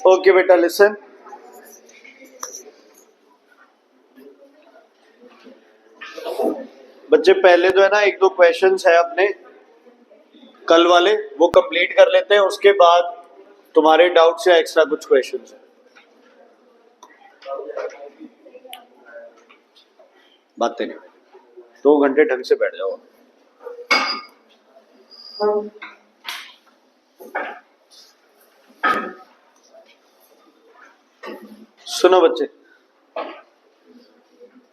Okay बेटा listen, बच्चे पहले तो है ना एक दो क्वेश्चंस है अपने कल वाले, वो कंप्लीट कर लेते हैं, उसके बाद तुम्हारे डाउट से एक्स्ट्रा कुछ क्वेश्चंस है। बातें नहीं, 2 घंटे ढंग से बैठ जाओ। सुनो बच्चे,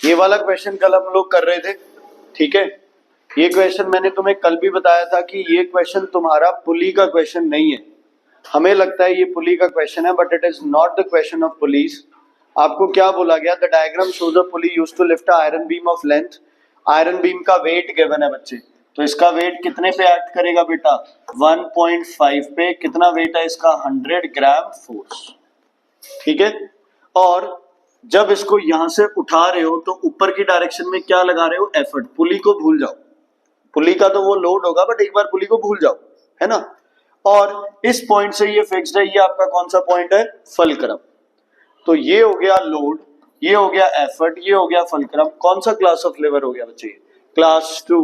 ये वाला क्वेश्चन कल हम लोग कर रहे थे, ठीक है। ये क्वेश्चन मैंने तुम्हें कल भी बताया था कि ये क्वेश्चन तुम्हारा पुली का क्वेश्चन नहीं है। हमें लगता है ये पुली का क्वेश्चन है, but it is not the question of pulleys. आपको क्या बोला गया? The diagram shows a pulley used to lift a iron beam of length. Iron beam का वेट गिवन है बच्चे, तो इसका वेट कितने पे एक्ट करेगा बेटा? 1.5 पे। कितना वेट है इसका? 100 ग्राम फोर्स, ठीक है। और जब इसको यहां से उठा रहे हो तो ऊपर की डायरेक्शन में क्या लगा रहे हो? एफर्ट। पुली को भूल जाओ, पुली का तो वो लोड होगा, बट एक बार पुली को भूल जाओ, है ना। और इस पॉइंट से ये फिक्स्ड है, ये आपका कौन सा पॉइंट है? फलक्रम। तो ये हो गया लोड, ये हो गया एफर्ट, ये हो गया फलक्रम। कौन सा क्लास ऑफ लेवर हो गया बच्चे? क्लास 2।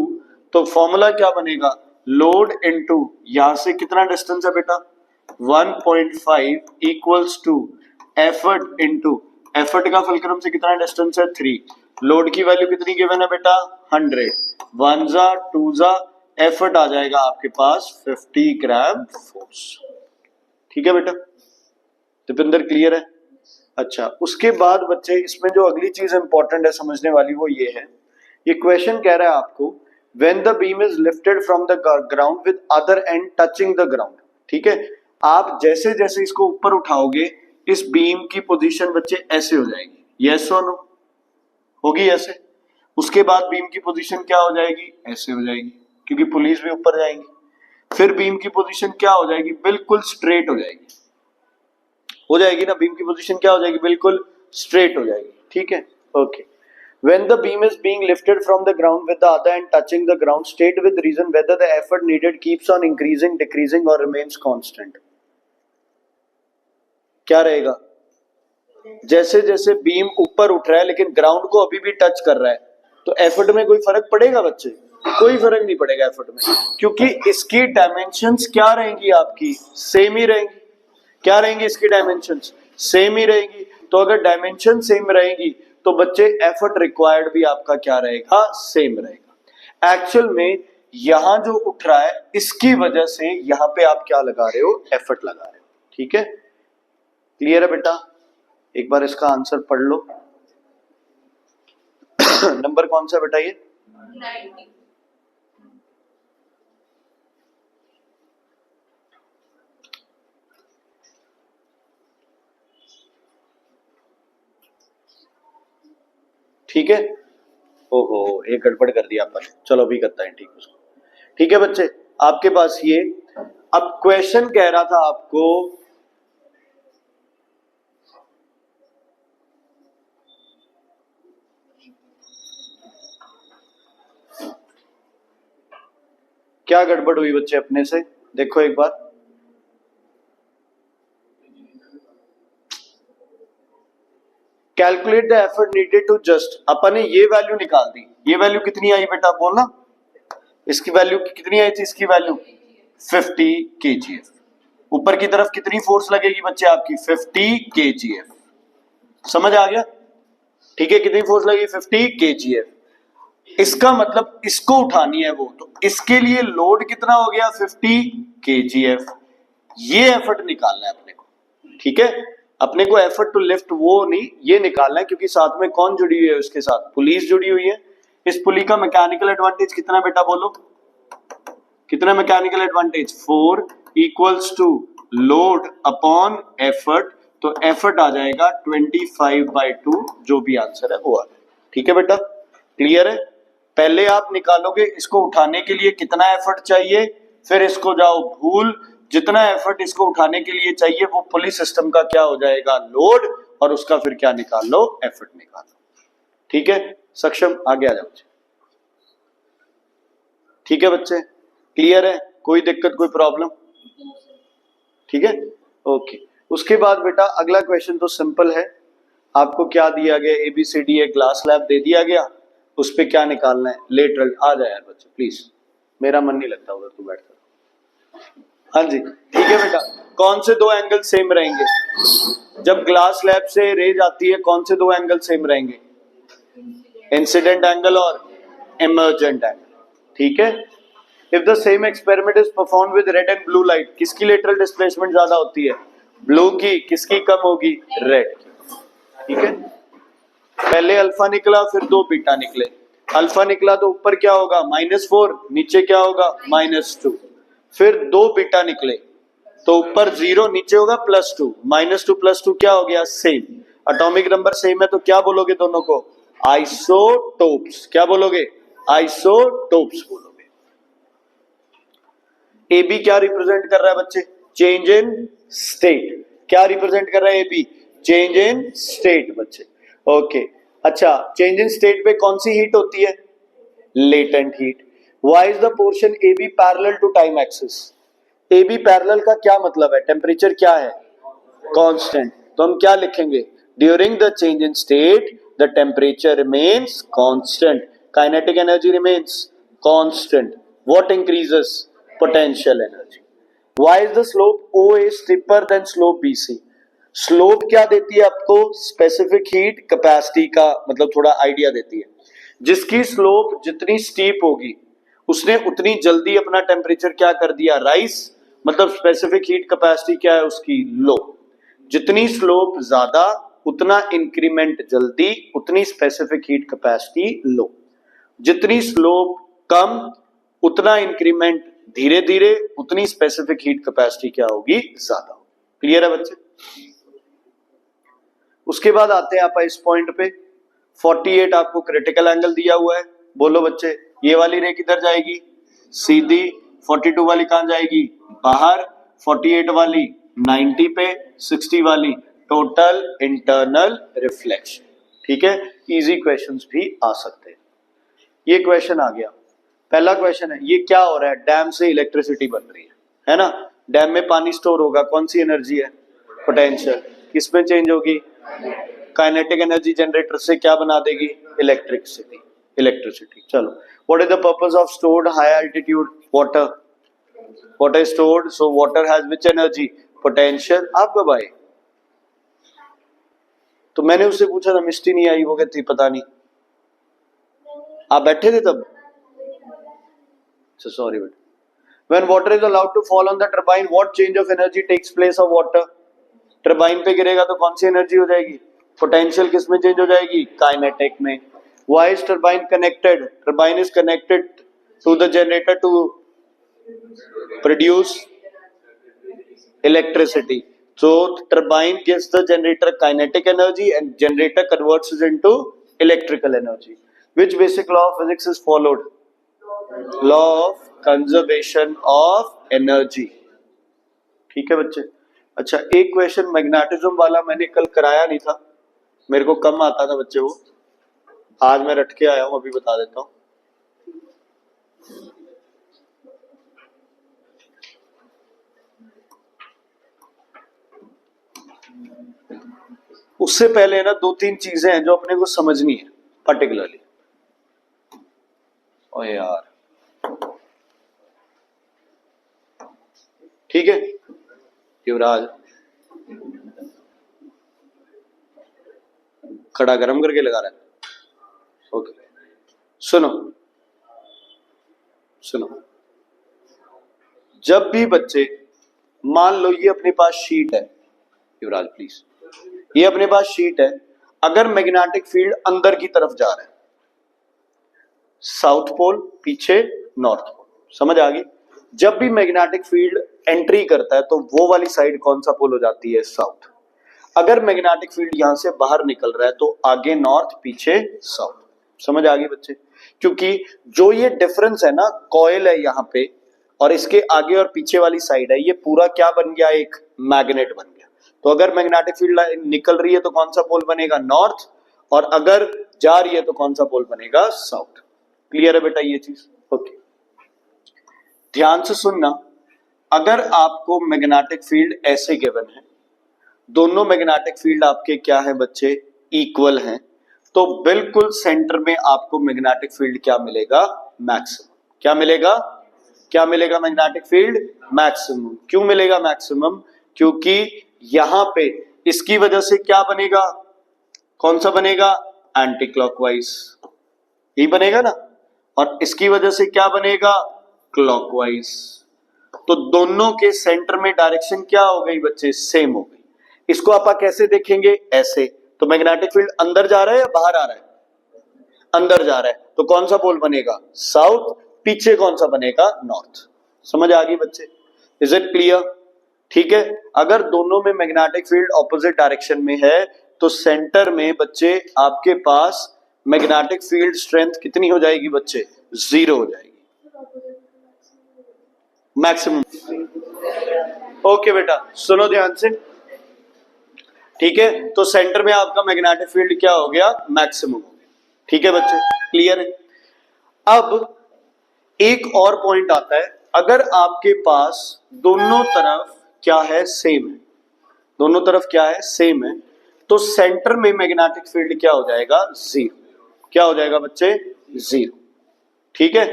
तो फॉर्मूला क्या बनेगा? लोड इनटू, यहां से कितना डिस्टेंस है बेटा? 1.5 equals to effort into, effort का फलक्रम से कितना डिस्टेंस है? 3। लोड की वैल्यू कितनी गिवन है बेटा? 100। 1 जा 2 जा, एफर्ट आ जाएगा आपके पास 50 ग्राम फोर्स, ठीक है बेटा। दीपिंदर क्लियर है? अच्छा, उसके बाद बच्चे इसमें जो अगली चीज इंपॉर्टेंट है समझने वाली, वो ये है। ये क्वेश्चन कह रहा है आपको, when the beam is lifted from the ground with other and touching the ground, ठीक है। आप जैसे जैसे इसको ऊपर उठाओगे, इस बीम की पोजीशन बच्चे ऐसे हो जाएगी, यस और नो? होगी ऐसे। उसके बाद बीम की पोजीशन क्या हो जाएगी? ऐसे हो जाएगी, क्योंकि पुलिस भी ऊपर जाएंगी। फिर बीम की पोजीशन क्या हो जाएगी? बिल्कुल स्ट्रेट हो जाएगी, हो जाएगी ना। बीम की पोजीशन क्या हो जाएगी? बिल्कुल स्ट्रेट हो जाएगी, ठीक है। Okay. When the beam is being lifted from the ground with the other end touching the ground, state with reason whether the effort needed keeps on increasing, decreasing or remains constant. क्या रहेगा? जैसे जैसे beam ऊपर उठ रहा है लेकिन ground को अभी भी टच कर रहा है, तो एफर्ट में कोई फर्क पड़ेगा बच्चे? कोई फर्क नहीं पड़ेगा एफर्ट में, क्योंकि इसकी डायमेंशंस क्या रहेंगी? आपकी सेम ही रहेंगी। क्या रहेंगी इसकी डायमेंशंस? सेम ही रहेगी। तो अगर डायमेंशन सेम रहेगी तो बच्चे एफर्ट रिक्वायर्ड भी आपका क्या रहेगा? सेम रहेगा। एक्चुअल में यहां जो उठ रहा है इसकी वजह से यहां पे आप क्या लगा रहे हो? एफर्ट लगा रहे हो, ठीक है। क्लियर है बेटा? एक बार इसका आंसर पढ़ लो। नंबर कौन सा बेटा? ये 90। ठीक है। ओहो, एक गड़बड़ कर दिया अपन, चलो अभी करता है ठीक उसको। ठीक है बच्चे, आपके पास ये अब क्वेश्चन कह रहा था आपको, क्या गड़बड़ हुई बच्चे अपने से? देखो एक बार, calculate the effort needed to just, अपन ने ये वैल्यू निकाल दी। ये वैल्यू कितनी आई बेटा? बोलना। इसकी वैल्यू कितनी आई थी? इसकी वैल्यू 50 kgf। ऊपर की तरफ कितनी फोर्स लगेगी बच्चे आपकी? 50 kgf। समझ आ गया? ठीक है, कितनी फोर्स लगेगी? 50 kgf। इसका मतलब इसको उठानी है वो, तो इसके लिए लोड कितना हो गया? 50 kgf। ये एफर्ट निकालना है अपने को, ठीक है। अपने को एफर्ट टू लिफ्ट वो नहीं, ये निकालना है, क्योंकि साथ में कौन जुड़ी हुई है? उसके साथ पुलिस जुड़ी हुई है। इस पुली का मैकेनिकल एडवांटेज कितना बेटा? बोलो कितना mechanical advantage? 4 equals to load upon effort. तो एफर्ट आ जाएगा 25/2, जो भी आंसर है वो आ जाएगा, ठीक है बेटा। क्लियर है? पहले आप निकालोगे इसको उठाने के लिए कितना एफर्ट चाहिए, फिर इसको जाओ भूल, जितना एफर्ट इसको उठाने के लिए चाहिए वो पुलिस सिस्टम का क्या हो जाएगा? लोड, और उसका फिर क्या निकाल लो? एफर्ट निकाल लो, ठीक है। सक्षम, आगे आ जाओ। ठीक है बच्चे, क्लियर है? कोई दिक्कत, कोई प्रॉब्लम? ठीक है, ओके। उसके बाद बेटा अगला क्वेश्चन तो सिंपल है, आपको क्या दिया गया, ABCD एक ग्लास स्लैब दे दिया गया, उस पे क्या निकालना है, लेटरल। आ जाए यार बच्चे प्लीज, मेरा मन नहीं लगता उधर, तू बैठ कर। हाँ जी ठीक है बेटा, कौन से दो एंगल सेम रहेंगे जब ग्लास स्लैब से रेज आती है, कौन से दो एंगल सेम रहेंगे, इंसिडेंट एंगल और इमर्जेंट एंगल, ठीक है। If the same experiment is performed with red and blue light, किसकी लेटरल डिस्प्लेसमेंट ज्यादा होती है, ब्लू की, किसकी कम होगी, रेड की, ठीक है। पहले अल्फा निकला फिर दो बीटा निकले, अल्फा निकला तो ऊपर क्या होगा -4, नीचे क्या होगा -2, फिर दो बीटा निकले तो ऊपर 0 नीचे होगा +2, -2 +2 क्या हो गया, सेम। एटॉमिक नंबर सेम है तो क्या बोलोगे दोनों को, आइसोटोप्स। क्या बोलोगे, आइसोटोप्स बोलोगे। ए बी क्या रिप्रेजेंट कर रहा है बच्चे, चेंज इन स्टेट। क्या रिप्रेजेंट कर रहा है A B, change in state बच्चे, ओके। अच्छा, चेंज इन स्टेट पे कौन सी हीट होती है, latent heat. Why is the portion A B parallel to time axis, A B parallel का क्या मतलब है, टेम्परेचर क्या है, कांस्टेंट। तो हम क्या लिखेंगे, during the change in state the temperature remains constant, kinetic energy remains constant, what increases, potential energy. Why is the slope OA steeper than slope BC, slope क्या देती है आपको, स्पेसिफिक हीट कैपेसिटी का मतलब थोड़ा आइडिया देती है। जिसकी स्लोप जितनी स्टीप होगी उसने उतनी जल्दी अपना टेम्परेचर क्या कर दिया, राइज, मतलब स्पेसिफिक हीट कैपेसिटी क्या है उसकी, लो। जितनी स्लोप ज्यादा उतना इंक्रीमेंट जल्दी, उतनी स्पेसिफिक हीट कैपेसिटी लो। जितनी स्लोप कम उतना इंक्रीमेंट धीरे धीरे, उतनी स्पेसिफिक हीट कैपेसिटी क्या होगी, ज्यादा। क्लियर है बच्चे। उसके बाद आते हैं आप इस पॉइंट पे, 48 आपको क्रिटिकल एंगल दिया हुआ है, बोलो बच्चे ये वाली रे किधर जाएगी, सीधी, 42 वाली कहां जाएगी, बाहर, 48 वाली 90 पे, 60 वाली टोटल इंटरनल रिफ्लेक्शन, ठीक है। इजी क्वेश्चंस भी आ सकते हैं। ये क्वेश्चन आ गया, पहला क्वेश्चन है, ये क्या हो रहा है, डैम से इलेक्ट्रिसिटी बन रही है ना। डैम में पानी स्टोर होगा, कौन सी एनर्जी है, पोटेंशियल, किसमें चेंज होगी, काइनेटिक एनर्जी जनरेटर से क्या बना देगी, इलेक्ट्रिसिटी। चलो, what is the purpose of stored high altitude water, water is stored, so water has which energy, potential. आप कब आए, तो मैंने उससे पूछा था, मिस्टी नहीं आई, वो कहती पता नहीं, आप बैठे थे तब, sorry but when water is allowed to fall on the turbine what change of energy takes place of water, turbine पे गिरेगा तो कौन सी एनर्जी हो जाएगी, पोटेंशियल किस में चेंज हो जाएगी, काइनेटिक में। why is turbine connected, turbine is connected to the generator to produce electricity, so turbine gives the generator kinetic energy and generator converts it into electrical energy. which basic law of physics is followed, law of conservation of energy, ठीक है बच्चे। अच्छा, एक question magnetism वाला मैंने कल कराया नहीं था, मेरे को कम आता था बच्चे वो, आज मैं रट के आया हूं, अभी बता देता हूं। उससे पहले ना 2-3 चीजें हैं जो अपने को समझनी है पर्टिकुलरली। ओ यार, ठीक है युवराज, खड़ा गरम करके लगा रहा है, ओके। सुनो सुनो, जब भी बच्चे, मान लो ये अपने पास शीट है, युवराज प्लीज, ये अपने पास शीट है, अगर मैग्नेटिक फील्ड अंदर की तरफ जा रहा है, साउथ पोल पीछे नॉर्थ पोल, समझ आ गई। जब भी मैग्नेटिक फील्ड एंट्री करता है तो वो वाली साइड कौन सा पोल हो जाती है, साउथ। अगर मैग्नेटिक फील्ड यहां से बाहर निकल रहा है तो आगे नॉर्थ पीछे साउथ, समझ आ गई बच्चे। क्योंकि जो ये डिफरेंस है ना, कॉइल है यहाँ पे और इसके आगे और पीछे वाली साइड है, ये पूरा क्या बन गया, एक मैग्नेट बन गया। तो अगर मैग्नेटिक फील्ड निकल रही है तो कौन सा पोल बनेगा, नॉर्थ, और अगर जा रही है तो कौन सा पोल बनेगा, साउथ। क्लियर है बेटा ये चीज, ओके। ध्यान से सुनना, अगर आपको मैग्नेटिक फील्ड ऐसे गिवन है दोनों मैग्नेटिक फील्ड आपके क्या है बच्चे, इक्वल हैं, तो बिल्कुल सेंटर में आपको मैग्नेटिक फील्ड क्या मिलेगा, मैक्सिमम। क्या मिलेगा, क्या मिलेगा मैग्नेटिक फील्ड, मैक्सिमम। क्यों मिलेगा मैक्सिमम, क्योंकि यहां पे इसकी वजह से क्या बनेगा, कौन सा बनेगा, एंटी क्लॉकवाइज, यही बनेगा ना, और इसकी वजह से क्या बनेगा, क्लॉकवाइज। तो दोनों के सेंटर में डायरेक्शन क्या हो गई बच्चे, सेम हो गई। इसको आप कैसे देखेंगे, ऐसे, तो मैग्नेटिक फील्ड अंदर जा रहा है या बाहर आ रहा है, अंदर जा रहा है, तो कौन सा पोल बनेगा, साउथ, पीछे कौन सा बनेगा, नॉर्थ। समझ आ गई बच्चे, इज इट क्लियर, ठीक है। अगर दोनों में मैग्नेटिक फील्ड ऑपोजिट डायरेक्शन में है तो सेंटर में बच्चे आपके पास मैग्नेटिक फील्ड स्ट्रेंथ कितनी हो जाएगी बच्चे, 0 हो जाएगी, मैक्सिमम। ओके बेटा सुनो ध्यान से, ठीक है, तो सेंटर में आपका मैग्नेटिक फील्ड क्या हो गया, मैक्सिमम हो गया, ठीक है बच्चे, क्लियर है। अब एक और पॉइंट आता है, अगर आपके पास दोनों तरफ क्या है, सेम है, दोनों तरफ क्या है, सेम है, तो सेंटर में मैग्नेटिक फील्ड क्या हो जाएगा, 0। क्या हो जाएगा बच्चे, 0, ठीक है,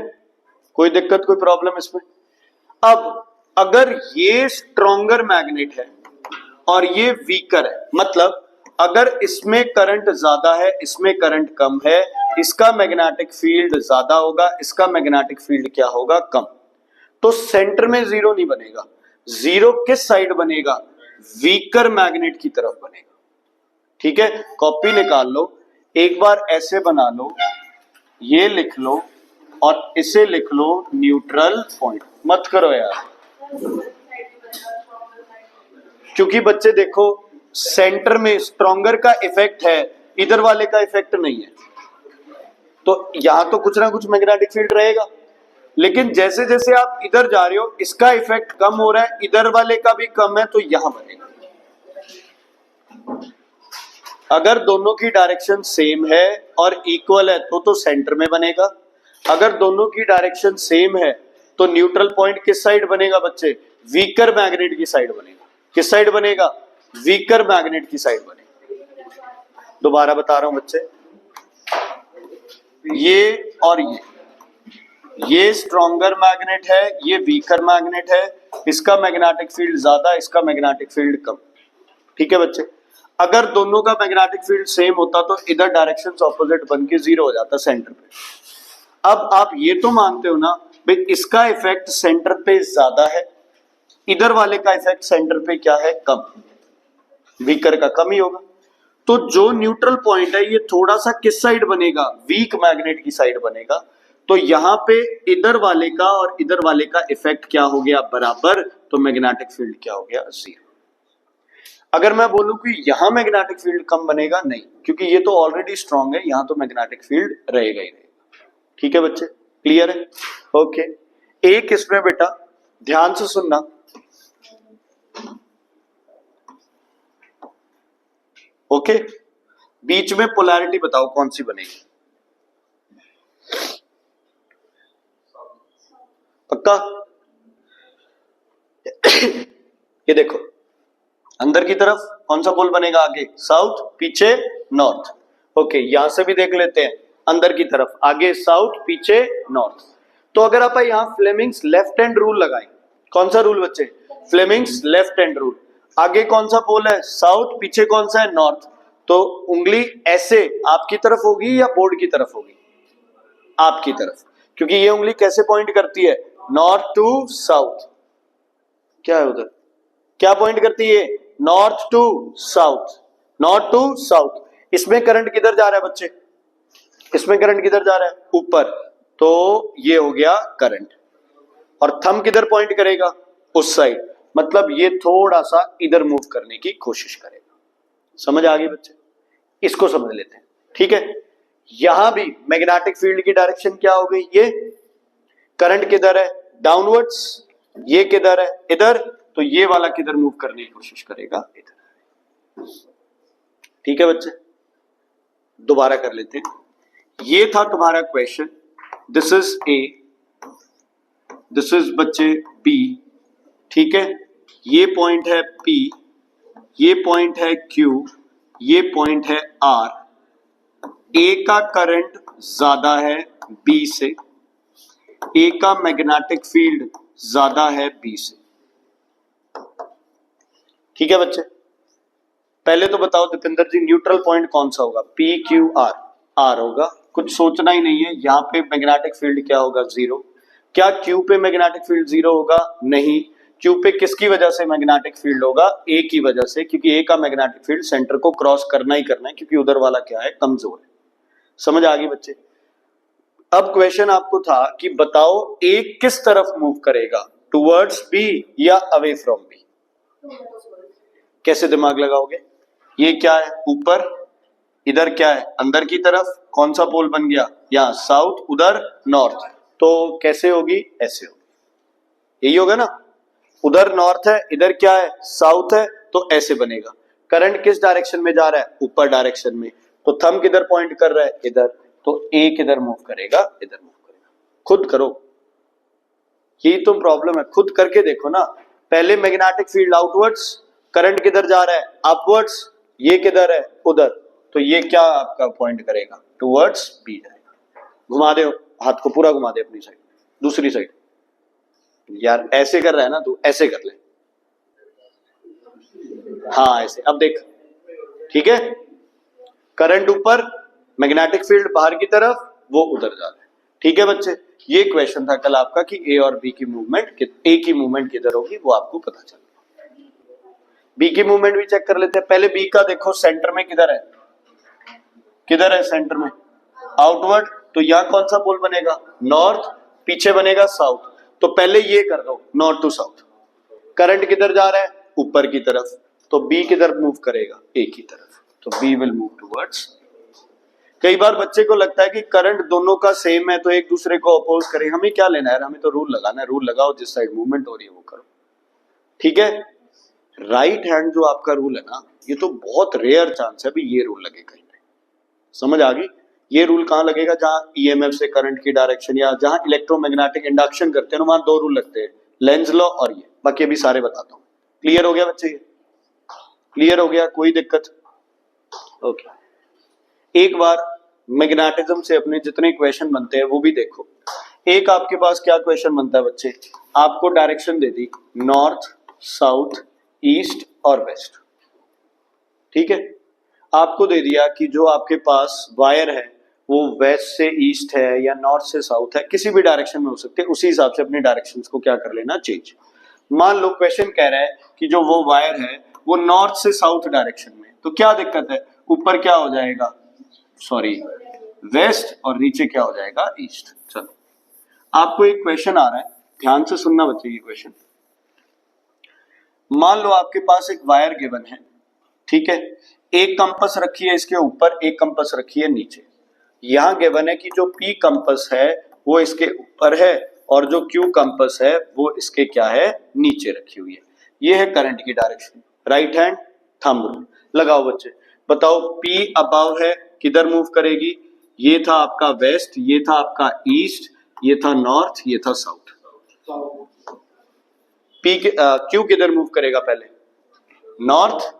कोई दिक्कत, कोई प्रॉब्लम इसमें। अब अगर ये स्ट्रॉन्गर मैग्नेट है और ये वीकर है, मतलब अगर इसमें करंट ज्यादा है, इसमें करंट कम है, इसका मैग्नेटिक फील्ड ज्यादा होगा, इसका मैग्नेटिक फील्ड क्या होगा, कम, तो सेंटर में 0 नहीं बनेगा। 0 किस साइड बनेगा, वीकर मैग्नेट की तरफ बनेगा, ठीक है। कॉपी निकाल लो, एक बार ऐसे बना लो, ये लिख लो और इसे लिख लो न्यूट्रल पॉइंट, मत करो यार, क्योंकि बच्चे देखो सेंटर में स्ट्रॉन्गर का इफेक्ट है, इधर वाले का इफेक्ट नहीं है, तो यहां तो कुछ ना कुछ मैग्नेटिक फील्ड रहेगा, लेकिन जैसे जैसे आप इधर जा रहे हो इसका इफेक्ट कम हो रहा है, इधर वाले का भी कम है, तो यहां बनेगा। अगर दोनों की डायरेक्शन सेम है और इक्वल है तो सेंटर में बनेगा। अगर दोनों की डायरेक्शन सेम है तो न्यूट्रल पॉइंट किस साइड बनेगा बच्चे, वीकर मैग्नेट की साइड बनेगा। किस साइड बनेगा, वीकर मैग्नेट की साइड बनेगा। दोबारा बता रहा हूं बच्चे, ये और ये स्ट्रॉन्गर मैग्नेट है, ये वीकर मैग्नेट है, इसका मैग्नेटिक फील्ड ज्यादा, इसका मैग्नेटिक फील्ड कम, ठीक है बच्चे। अगर दोनों का मैग्नेटिक फील्ड सेम होता तो इधर डायरेक्शंस ऑपोजिट बन के 0 हो जाता सेंटर पे। अब आप ये तो मानते हो ना भाई इसका इफेक्ट सेंटर पे ज्यादा है, इधर वाले का इफेक्ट सेंटर पे क्या है, कम, वीकर का कम ही होगा। तो जो न्यूट्रल पॉइंट है ये थोड़ा सा किस साइड बनेगा, वीक मैग्नेट की साइड बनेगा, तो यहां पे इधर वाले का और इधर वाले का इफेक्ट क्या हो गया, बराबर, तो मैग्नेटिक फील्ड क्या हो गया, 0। अगर मैं बोलूं कि यहां मैग्नेटिक फील्ड कम बनेगा, नहीं, क्योंकि ये तो ऑलरेडी स्ट्रांग है, यहां तो मैग्नेटिक फील्ड रहेगा ही रहेगा, ठीक है बच्चे, क्लियर है, ओके। एक इसमें बेटा ध्यान से सुनना, ओके, बीच में पोलैरिटी बताओ कौन सी बनेगी, पक्का। ये देखो अंदर की तरफ कौन सा पोल बनेगा, आगे साउथ, पीछे नॉर्थ, ओके, यहां से भी देख लेते हैं, अंदर की तरफ आगे साउथ, पीछे नॉर्थ। तो अगर आप यहां फ्लेमिंग्स लेफ्ट हैंड रूल लगाएं, कौन सा रूल बच्चे, फ्लेमिंग्स लेफ्ट हैंड रूल, आगे कौन सा पोल है, साउथ, पीछे कौन सा है, नॉर्थ, तो उंगली ऐसे आपकी तरफ होगी या बोर्ड की तरफ होगी, आपकी तरफ, क्योंकि ये उंगली कैसे पॉइंट करती है, नॉर्थ टू साउथ, क्या है उधर, क्या पॉइंट करती है, north to south, north to south. इसमें करंट किधर जा रहा है बच्चे, इसमें करंट किधर जा रहा है, ऊपर, तो ये हो गया करंट, और थंब किधर पॉइंट करेगा, उस साइड, मतलब ये थोड़ा सा इधर मूव करने की कोशिश करेगा। समझ आ गई बच्चे, इसको समझ लेते हैं, ठीक है। यहां भी मैग्नेटिक फील्ड की डायरेक्शन क्या हो गई, ये करंट किधर है, डाउनवर्ड्स, ये किधर है, इधर, तो ये वाला किधर मूव करने की कोशिश करेगा, इधर, ठीक है बच्चे। दोबारा कर लेते हैं, ये था तुम्हारा question, this is a, this is बच्चे बी, ठीक है, ये पॉइंट है पी ये पॉइंट है Q, ये पॉइंट है R, A का करंट ज्यादा है B से, A का मैग्नेटिक फील्ड ज्यादा है B से। ठीक है बच्चे, पहले तो बताओ दीपेंद्र जी न्यूट्रल पॉइंट कौन सा होगा? P Q R, R होगा, कुछ सोचना ही नहीं है। यहाँ पे मैग्नेटिक फील्ड क्या होगा? जीरो। क्या Q पे मैग्नेटिक फील्ड जीरो होगा? नहीं। Q पे किसकी वजह से मैग्नेटिक फील्ड होगा? A की वजह से, क्योंकि A का मैग्नेटिक फील्ड सेंटर को क्रॉस करना ही करना है, क्योंकि उधर वाला क्या है? कमजोर है। समझ आ गई बच्चे? अब क्वेश्चन आपको था कि बताओ A किस तरफ मूव करेगा, टुवर्ड्स B या अवे फ्रॉम B? कैसे दिमाग लगाओगे? ये क्या है? ऊपर, इधर क्या है? अंदर की तरफ। कौन सा पोल बन गया? यहाँ साउथ, उधर नॉर्थ। तो कैसे होगी? ऐसे होगी, यही होगा ना। उधर नॉर्थ है, इधर क्या है? साउथ है, तो ऐसे बनेगा। करंट किस डायरेक्शन में जा रहा है? ऊपर डायरेक्शन में। तो थंब किधर पॉइंट कर रहा है? इधर। तो ए किधर मूव करेगा? इधर मूव करेगा। खुद करो, यही तो प्रॉब्लम है, खुद करके देखो ना। पहले मैग्नेटिक फील्ड आउटवर्ड्स, करंट किधर जा रहा है? अपवर्ड्स, ये किधर है? उधर। तो ये क्या आपका पॉइंट करेगा? टुवर्ड्स बी जाएगा। घुमा दे हाथ को, पूरा घुमा दे अपनी साइड, दूसरी साइड। यार ऐसे कर रहा है ना तू, ऐसे कर ले। हाँ ऐसे। अब देख, ठीक है, करंट ऊपर, मैग्नेटिक फील्ड बाहर की तरफ, वो उधर जा रहा है। ठीक है बच्चे, ये क्वेश्चन था कल आपका कि ए और बी की मूवमेंट, ए की मूवमेंट किधर होगी वो आपको पता चल। बी की मूवमेंट भी चेक कर लेते हैं। पहले बी का देखो, सेंटर में किधर है? किधर है सेंटर में? आउटवर्ड। तो यहां कौन सा पोल बनेगा? नॉर्थ। पीछे बनेगा साउथ। तो पहले ये कर दो, नॉर्थ टू साउथ। करंट किधर जा रहा है? ऊपर की तरफ। तो बी किधर मूव करेगा? ए की तरफ। तो बी विल मूव टुवर्ड्स। कई बार बच्चे को लगता है कि करंट दोनों का सेम है तो एक दूसरे को अपोज करें। हमें क्या लेना है, हमें तो रूल लगाना है। रूल लगाओ, जिस साइड मूवमेंट हो रही है वो करो। ठीक है, राइट हैंड जो आपका रूल है ना, ये तो बहुत रेयर चांस है भी ये रूल लगे कहीं पे। समझ आ गई? ये रूल कहाँ लगेगा? जहां ईएमएफ से करंट की डायरेक्शन, या जहां इलेक्ट्रोमैग्नेटिक इंडक्शन करते हैं ना, वहां दो रूल लगते हैं, लेंज लॉ और ये। बाकी अभी सारे बताता हूं। क्लियर हो गया बच्चे? ये क्लियर हो गया? कोई दिक्कत? ओके। एक बार मैग्नेटिज्म से अपने जितने क्वेश्चन बनते हैं वो भी देखो। एक आपके पास क्या क्वेश्चन बनता है बच्चे? आपको डायरेक्शन दे दी, नॉर्थ, साउथ, ईस्ट और वेस्ट। ठीक है, आपको दे दिया कि जो आपके पास वायर है वो वेस्ट से ईस्ट है या नॉर्थ से साउथ है, किसी भी डायरेक्शन में हो सकते हैं। उसी हिसाब से अपने डायरेक्शंस को क्या कर लेना? चेंज। मान लो क्वेश्चन कह रहा है कि जो वो वायर है वो नॉर्थ से साउथ डायरेक्शन में, तो क्या दिक्कत है? ऊपर क्या हो जाएगा? सॉरी, वेस्ट, और नीचे क्या हो जाएगा? ईस्ट। चलो, आपको एक क्वेश्चन आ रहा है, ध्यान से सुनना बच्चे। ये क्वेश्चन, मान लो आपके पास एक वायर गिवन है, ठीक है, एक कंपास रखी है इसके ऊपर, एक कंपास रखी है नीचे। यहां गिवन है कि जो P कंपास है वो इसके ऊपर है और जो Q कंपास है वो इसके क्या है? नीचे रखी हुई है। ये है करंट की direction. Right hand thumb rule लगाओ बच्चे। बताओ P अबव है, किधर मूव करेगी? ये था आपका वेस्ट, ये था आपका ईस्ट, ये था नॉर्थ, ये था साउथ। Q किधर मूव करेगा? पहले नॉर्थ,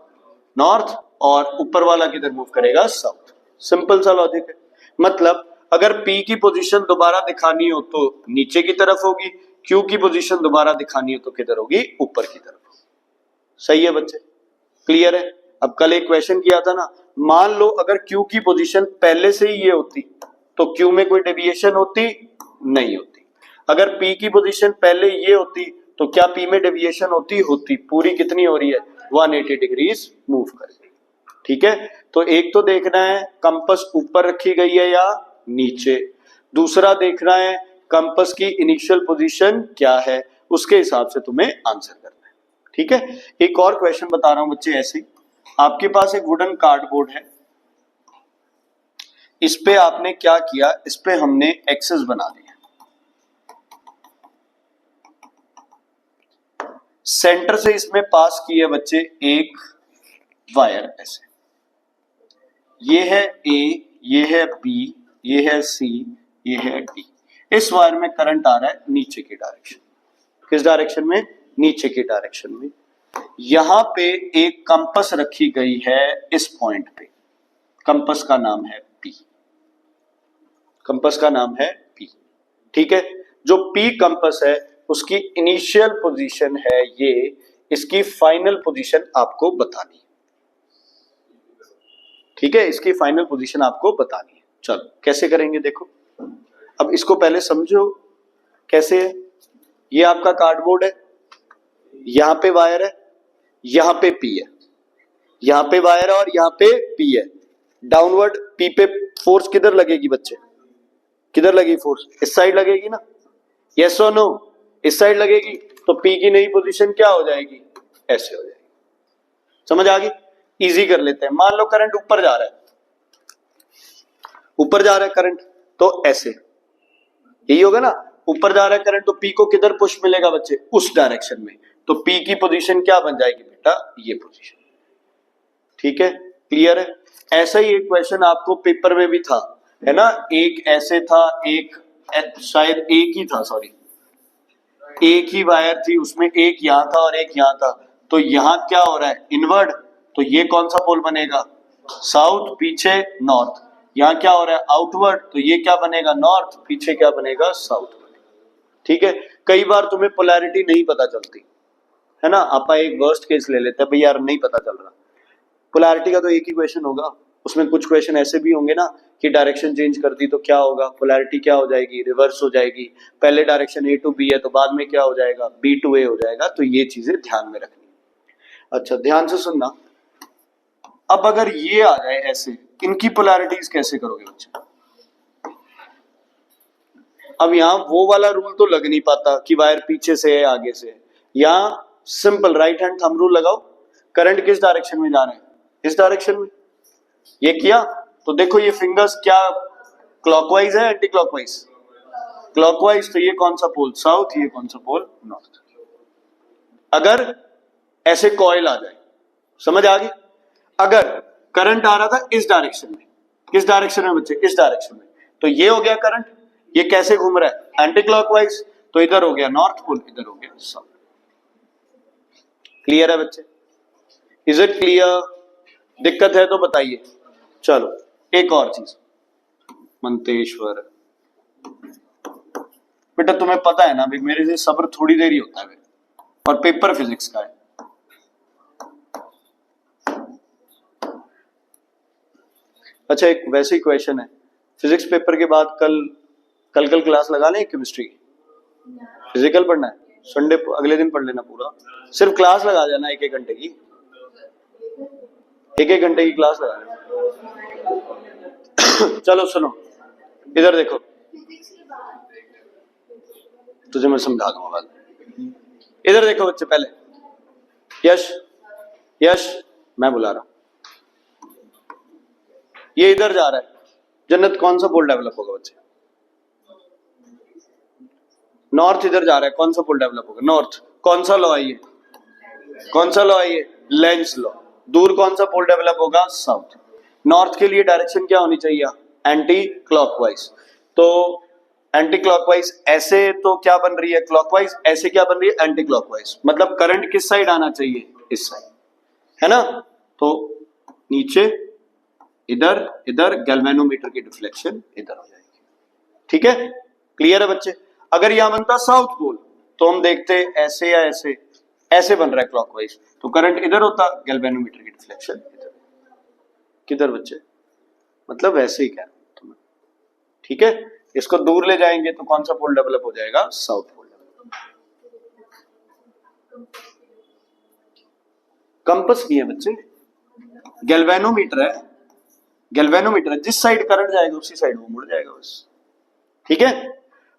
नॉर्थ, और ऊपर वाला किधर मूव करेगा? साउथ। सिंपल सा लॉजिक है। मतलब अगर P की पोजीशन दोबारा दिखानी हो तो नीचे की तरफ होगी, Q की पोजीशन दोबारा दिखानी हो तो किधर होगी? ऊपर की तरफ। सही है बच्चे? क्लियर है? अब कल एक क्वेश्चन किया था ना, मान लो अगर Q की पोजीशन पहले से ही ये होती तो Q में कोई डेविएशन होती? नहीं होती। अगर P की पोजीशन पहले ये होती तो क्या P में डेविएशन होती? होती। पूरी कितनी हो रही है? 180 डिग्रीज मूव कर रही है। ठीक है, तो एक तो देखना है कंपास ऊपर रखी गई है या नीचे। दूसरा देखना है कंपास की इनिशियल पोजीशन क्या है, उसके हिसाब से तुम्हें आंसर करना है। ठीक है, एक और क्वेश्चन बता रहा हूं बच्चे। ऐसे आपके पास एक वुडन कार्डबोर्ड है, इस पे आपने क्या किया? इस पे हमने एक्सेस बना दिया। सेंटर से इसमें पास किए बच्चे एक वायर ऐसे। ये है A, ये है B, ये है C, ये है D। इस वायर में करंट आ रहा है नीचे की डायरेक्शन। किस डायरेक्शन में? नीचे की डायरेक्शन में। यहां पे एक कंपास रखी गई है इस पॉइंट पे, कंपास का नाम है P, कंपास का नाम है P, ठीक है। जो P कंपास है उसकी इनिशियल पोजीशन है ये, इसकी फाइनल पोजीशन आपको बतानी है, ठीक है, इसकी फाइनल पोजीशन आपको बतानी है। चलो कैसे करेंगे देखो, अब इसको पहले समझो कैसे है। ये आपका कार्डबोर्ड है, यहां पे वायर है, यहां पे P है, यहां पे वायर है और यहां पे P है। डाउनवर्ड P पे फोर्स किधर लगेगी बच्चे, किधर लगेगी फोर्स, इस साइड लगेगी ना, यस और नो, इस साइड लगेगी, तो P की नई पोजीशन क्या हो जाएगी, ऐसे हो जाएगी। समझ आ गई, इजी कर लेते हैं। मान लो करंट ऊपर जा रहा है, ऊपर जा रहा है करंट, तो ऐसे यही होगा ना, ऊपर जा रहा है करंट, तो P को किधर पुश मिलेगा बच्चे, उस डायरेक्शन में, तो P की पोजीशन क्या बन जाएगी बेटा, ये पोजीशन, ठीक है, क्लियर है। ऐसा ही एक क्वेश्चन आपको पेपर में भी था, है ना, एक ऐसे था, एक शायद एक ही था, सॉरी एक ही वायर थी, उसमें एक यहां था और एक यहां था, तो यहां क्या हो रहा है, इनवर्ड, तो ये कौन सा पोल बनेगा, साउथ, पीछे नॉर्थ। यहां क्या हो रहा है, आउटवर्ड, तो ये क्या बनेगा, नॉर्थ, पीछे क्या बनेगा, साउथ, ठीक है। कई बार तुम्हें पोलैरिटी नहीं पता चलती है ना, आप एक वर्स्ट केस ले लेते हैं, भाई यार नहीं पता चल रहा, पोलैरिटी का तो एक ही क्वेश्चन होगा, उसमें कुछ क्वेश्चन ऐसे भी होंगे ना कि डायरेक्शन चेंज कर दी तो क्या होगा, पोलैरिटी क्या हो जाएगी, रिवर्स हो जाएगी, पहले डायरेक्शन A to B है तो बाद में क्या हो जाएगा, B to A हो जाएगा, तो ये चीजें ध्यान में रखनी। अच्छा ध्यान से सुनना, अब अगर ये आ जाए ऐसे, इनकी पोलैरिटीज कैसे करोगे बच्चे। अब यहां वो वाला रूल तो लग नहीं पाता कि वायर पीछे से है आगे से है, यहां simple right hand thumb rule लगाओ, करंट किस डायरेक्शन में जा रहे हैं, इस डायरेक्शन में, ये किया तो देखो ये फिंगर्स क्या क्लॉकवाइज है एंटी क्लॉकवाइज, क्लॉकवाइज, तो ये कौन सा पोल साउथ, ये कौन सा पोल नॉर्थ। अगर ऐसे कॉइल आ जाए, समझ आ गई, अगर करंट आ रहा था इस डायरेक्शन में, किस डायरेक्शन में बच्चे, इस डायरेक्शन में, तो ये हो गया करंट, ये कैसे घूम रहा है एंटी क्लॉकवाइज, तो इधर हो गया नॉर्थ पोल, इधर हो गया साउथ। क्लियर है बच्चे, इज इट क्लियर, दिक्कत है तो बताइए। चलो एक और चीज, मंतेश्वर बेटा तुम्हें पता है ना भाई, मेरे से सब्र थोड़ी देर ही होता है और पेपर फिजिक्स का है। अच्छा एक वैसे ही क्वेश्चन है, फिजिक्स पेपर के बाद कल क्लास लगा लें केमिस्ट्री की, फिजिकल पढ़ना है, संडे अगले दिन पढ़ लेना पूरा, सिर्फ क्लास लगा जाना 1-1 घंटे की, 1-1 घंटे की क्लास लगा लेना। चलो सुनो इधर देखो, तुझे मैं समझा दूंगा बाद में, इधर देखो बच्चे पहले, यश यश मैं बुला रहा हूं, ये इधर जा रहा है, जन्नत कौन सा पोल डेवलप होगा बच्चे, नॉर्थ इधर जा रहा है, कौन सा पोल डेवलप होगा, नॉर्थ, कौन सा लॉ है ये, कौन सा लॉ है ये, लेंस लॉ, दूर कौन सा पोल डेवलप होगा, साउथ। नॉर्थ के लिए डायरेक्शन क्या होनी चाहिए, एंटी क्लॉकवाइज, तो एंटी क्लॉकवाइज ऐसे तो क्या बन रही है क्लॉकवाइज, ऐसे क्या बन रही है एंटी क्लॉकवाइज, मतलब करंट किस साइड आना चाहिए, इस साइड, है ना, तो नीचे इधर, इधर गैल्वेनोमीटर की डिफ्लेक्शन इधर हो जाएगी, ठीक है, क्लियर है बच्चे। अगर यहां बनता साउथ पोल तो हम देखते ऐसे या ऐसे, ऐसे बन रहा है क्लॉकवाइज, तो करंट इधर होता, गैल्वेनोमीटर की डिफ्लेक्शन इधर, किधर बच्चे, मतलब वैसे ही क्या तुम्हें, ठीक है, इसको दूर ले जाएंगे तो कौन सा पोल डेवलप हो जाएगा, साउथ पोल डेवलप। कंपास भी है बच्चे, गैल्वेनोमीटर है, गैल्वेनोमीटर है, जिस साइड करंट जाएगा उसी साइड वो मुड़ जाएगा बस, ठीक है,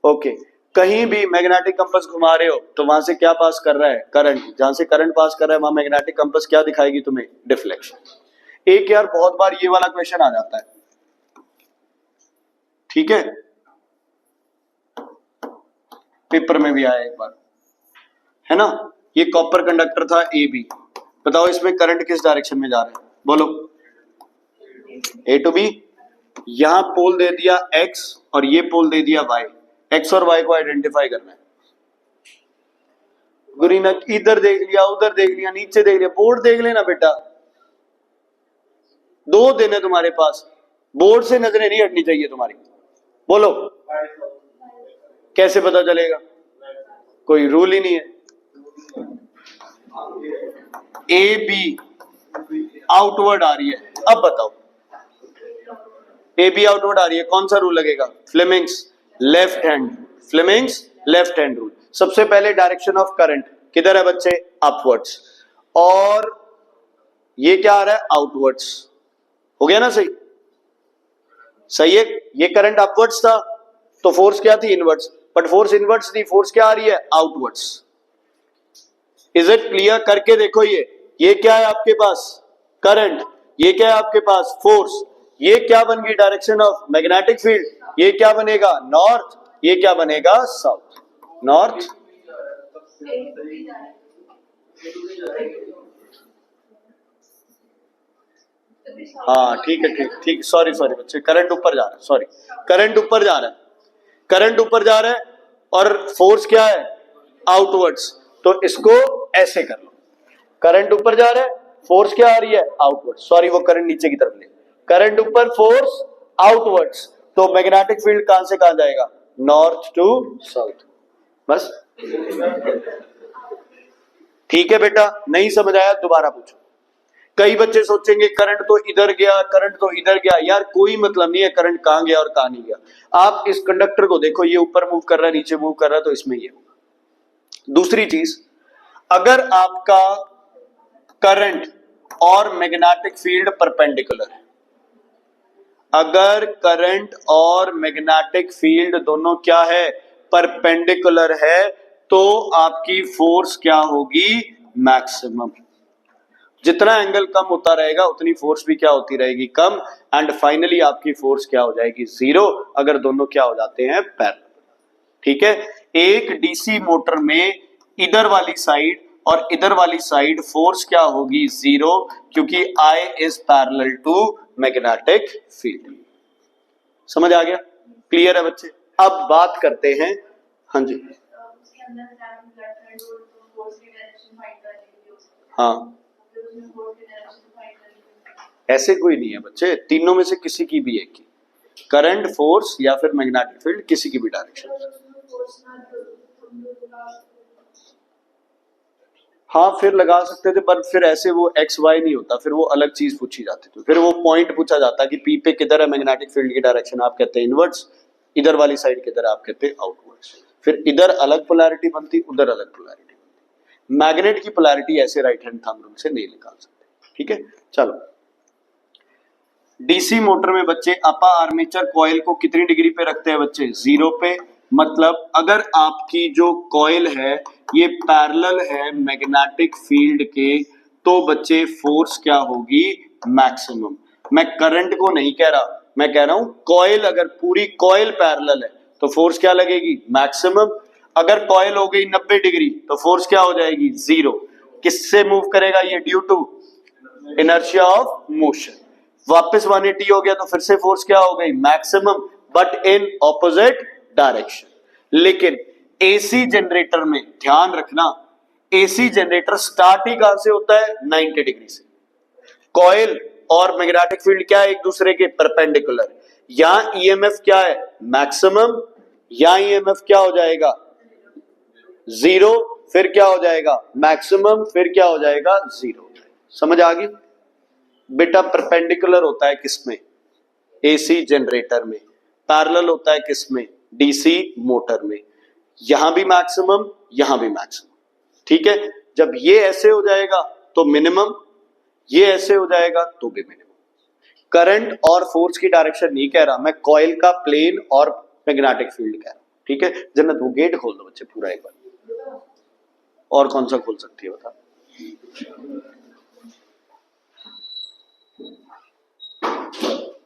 ओके। कहीं भी मैग्नेटिक कंपास घुमा रहे हो तो वहां से क्या पास कर रहा है, करंट, जहां से करंट पास कर रहा है वहां मैग्नेटिक कंपास क्या दिखाएगी तुम्हें, डिफ्लेक्शन। एक यार बहुत बार ये वाला क्वेश्चन आ जाता है, ठीक है, पेपर में भी आया एक बार, है ना, ये कॉपर कंडक्टर था ए बी, बताओ इसमें करंट किस डायरेक्शन में जा रहा है, बोलो, ए टू बी, यहां पोल दे दिया एक्स और ये पोल दे दिया वाई, एक्स और वाई को आइडेंटिफाई करना है, गुरीना इधर देख लिया, उधर देख लिया, नीचे देख लिया, बोर्ड देख लेना बेटा। 2 दिन है तुम्हारे पास, बोर्ड से नजरें नहीं हटनी चाहिए तुम्हारी। बोलो कैसे पता चलेगा? कोई रूल ही नहीं है। ए बी आउटवर्ड आ रही है, अब बताओ ए बी आउटवर्ड आ रही है, कौन सा रूल लगेगा? Fleming's left hand, Fleming's left hand rule. सबसे पहले डायरेक्शन ऑफ करंट किधर है बच्चे? अपवर्ड्स। और ये क्या आ रहा है? आउटवर्ड्स। हो गया ना सही? सही है। ये करंट अपवर्ड्स था तो फोर्स क्या थी? इनवर्ड्स। बट फोर्स इनवर्ड्स थी, फोर्स क्या आ रही है? आउटवर्ड्स। Is it clear? करके देखो। ये क्या है आपके पास? करंट। ये क्या है आपके पास? फोर्स। ये क्या बन गई? Direction of magnetic field. ये क्या बनेगा? नॉर्थ। ये क्या बनेगा? साउथ। नॉर्थ। हाँ ठीक है, ठीक ठीक, सॉरी सॉरी बच्चे, करंट ऊपर जा रहा है, सॉरी, करंट ऊपर जा रहा है, करंट ऊपर जा रहा है और फोर्स क्या है? आउटवर्ड्स। तो इसको ऐसे कर लो, करंट ऊपर जा रहा है, फोर्स क्या आ रही है? आउटवर्ड्स। सॉरी वो करंट नीचे की तरफ ले, करंट ऊपर, फोर्स आउटवर्ड्स। तो मैग्नेटिक फील्ड कहां से कहां जाएगा? North to south. बस ठीक है बेटा, नहीं समझ आया दोबारा पूछो। कई बच्चे सोचेंगे करंट तो इधर गया, करंट तो इधर गया। यार कोई मतलब नहीं है करंट कहां गया और कहां नहीं गया। आप इस कंडक्टर को देखो, ये ऊपर मूव कर रहा है, नीचे मूव कर रहा है, तो इसमें ये होगा। दूसरी चीज, अगर आपका करंट और मैग्नेटिक फील्ड परपेंडिकुलर है, अगर करंट और मैग्नेटिक फील्ड दोनों क्या है? परपेंडिकुलर है, तो आपकी फोर्स क्या होगी? मैक्सिमम। जितना एंगल कम होता रहेगा उतनी फोर्स भी क्या होती रहेगी? कम। एंड फाइनली आपकी फोर्स क्या हो जाएगी? 0, अगर दोनों क्या हो जाते हैं? पैरेलल। ठीक है। एक डीसी मोटर में इधर वाली साइड और इधर वाली साइड फोर्स क्या होगी? 0, क्योंकि I is parallel to magnetic field. समझ आ गया? क्लियर है बच्चे? अब बात करते हैं, हाँ जी, हाँ, ऐसे कोई नहीं है बच्चे, तीनों में से किसी की भी एक की, करंट, फोर्स या फिर मैग्नेटिक फील्ड, किसी की भी डायरेक्शन। हाँ फिर लगा सकते थे, पर फिर ऐसे वो एक्स वाई नहीं होता, फिर वो अलग चीज पूछी जाती थी, फिर वो पॉइंट पूछा जाता कि पी पे किधर है मैग्नेटिक फील्ड की डायरेक्शन, आप कहते हैं इनवर्ड्स, इधर वाली साइड किधर है, आप कहते हैं आउटवर्ड्स। फिर इधर अलग पोलैरिटी बनती, उधर अलग पोलैरिटी बनती। मैग्नेट की पोलैरिटी ऐसे राइट हैंड थंब रूल से नहीं निकाल सकते। ठीक है, चलो। डीसी मोटर में बच्चे अपा आर्मेचर कॉइल को कितनी डिग्री पे रखते हैं बच्चे? 0 पे। मतलब अगर आपकी जो कॉइल है ये पैरेलल है मैग्नेटिक फील्ड के, तो बच्चे फोर्स क्या होगी? मैक्सिमम। मैं करंट को नहीं कह रहा, मैं कह रहा हूं कॉइल, अगर पूरी कॉइल पैरेलल है तो फोर्स क्या लगेगी? मैक्सिमम। अगर कॉइल हो गई 90 डिग्री तो फोर्स क्या हो जाएगी? 0। किससे मूव करेगा ये? Due to inertia of motion. वापस 180 हो गया तो फिर से फोर्स क्या हो गई? Maximum, but in opposite direction. लेकिन एसी जनरेटर में ध्यान रखना, एसी जनरेटर स्टार्ट ही कहां से होता है? 90 डिग्री से। कॉइल और मैग्नेटिक फील्ड क्या है? एक दूसरे के परपेंडिकुलर। यहां ईएमएफ क्या है? मैक्सिमम। यहां ईएमएफ क्या हो जाएगा? 0। फिर क्या हो जाएगा? मैक्सिमम। फिर क्या हो जाएगा? 0। समझ आ गई बेटा? परपेंडिकुलर होता है किसमें? एसी जनरेटर में। पैरेलल होता है किसमें? डीसी मोटर में। यहां भी मैक्सिमम, यहां भी मैक्सिमम। ठीक है। जब ये ऐसे हो जाएगा तो मिनिमम, ये ऐसे हो जाएगा तो भी मिनिमम। करंट और फोर्स की डायरेक्शन नहीं कह रहा मैं, कॉइल का प्लेन और मैग्नेटिक फील्ड कह रहा हूं। ठीक है। जन्नत वो गेट खोल दो बच्चे पूरा एक बार। और कौन सा खोल सकती है बता?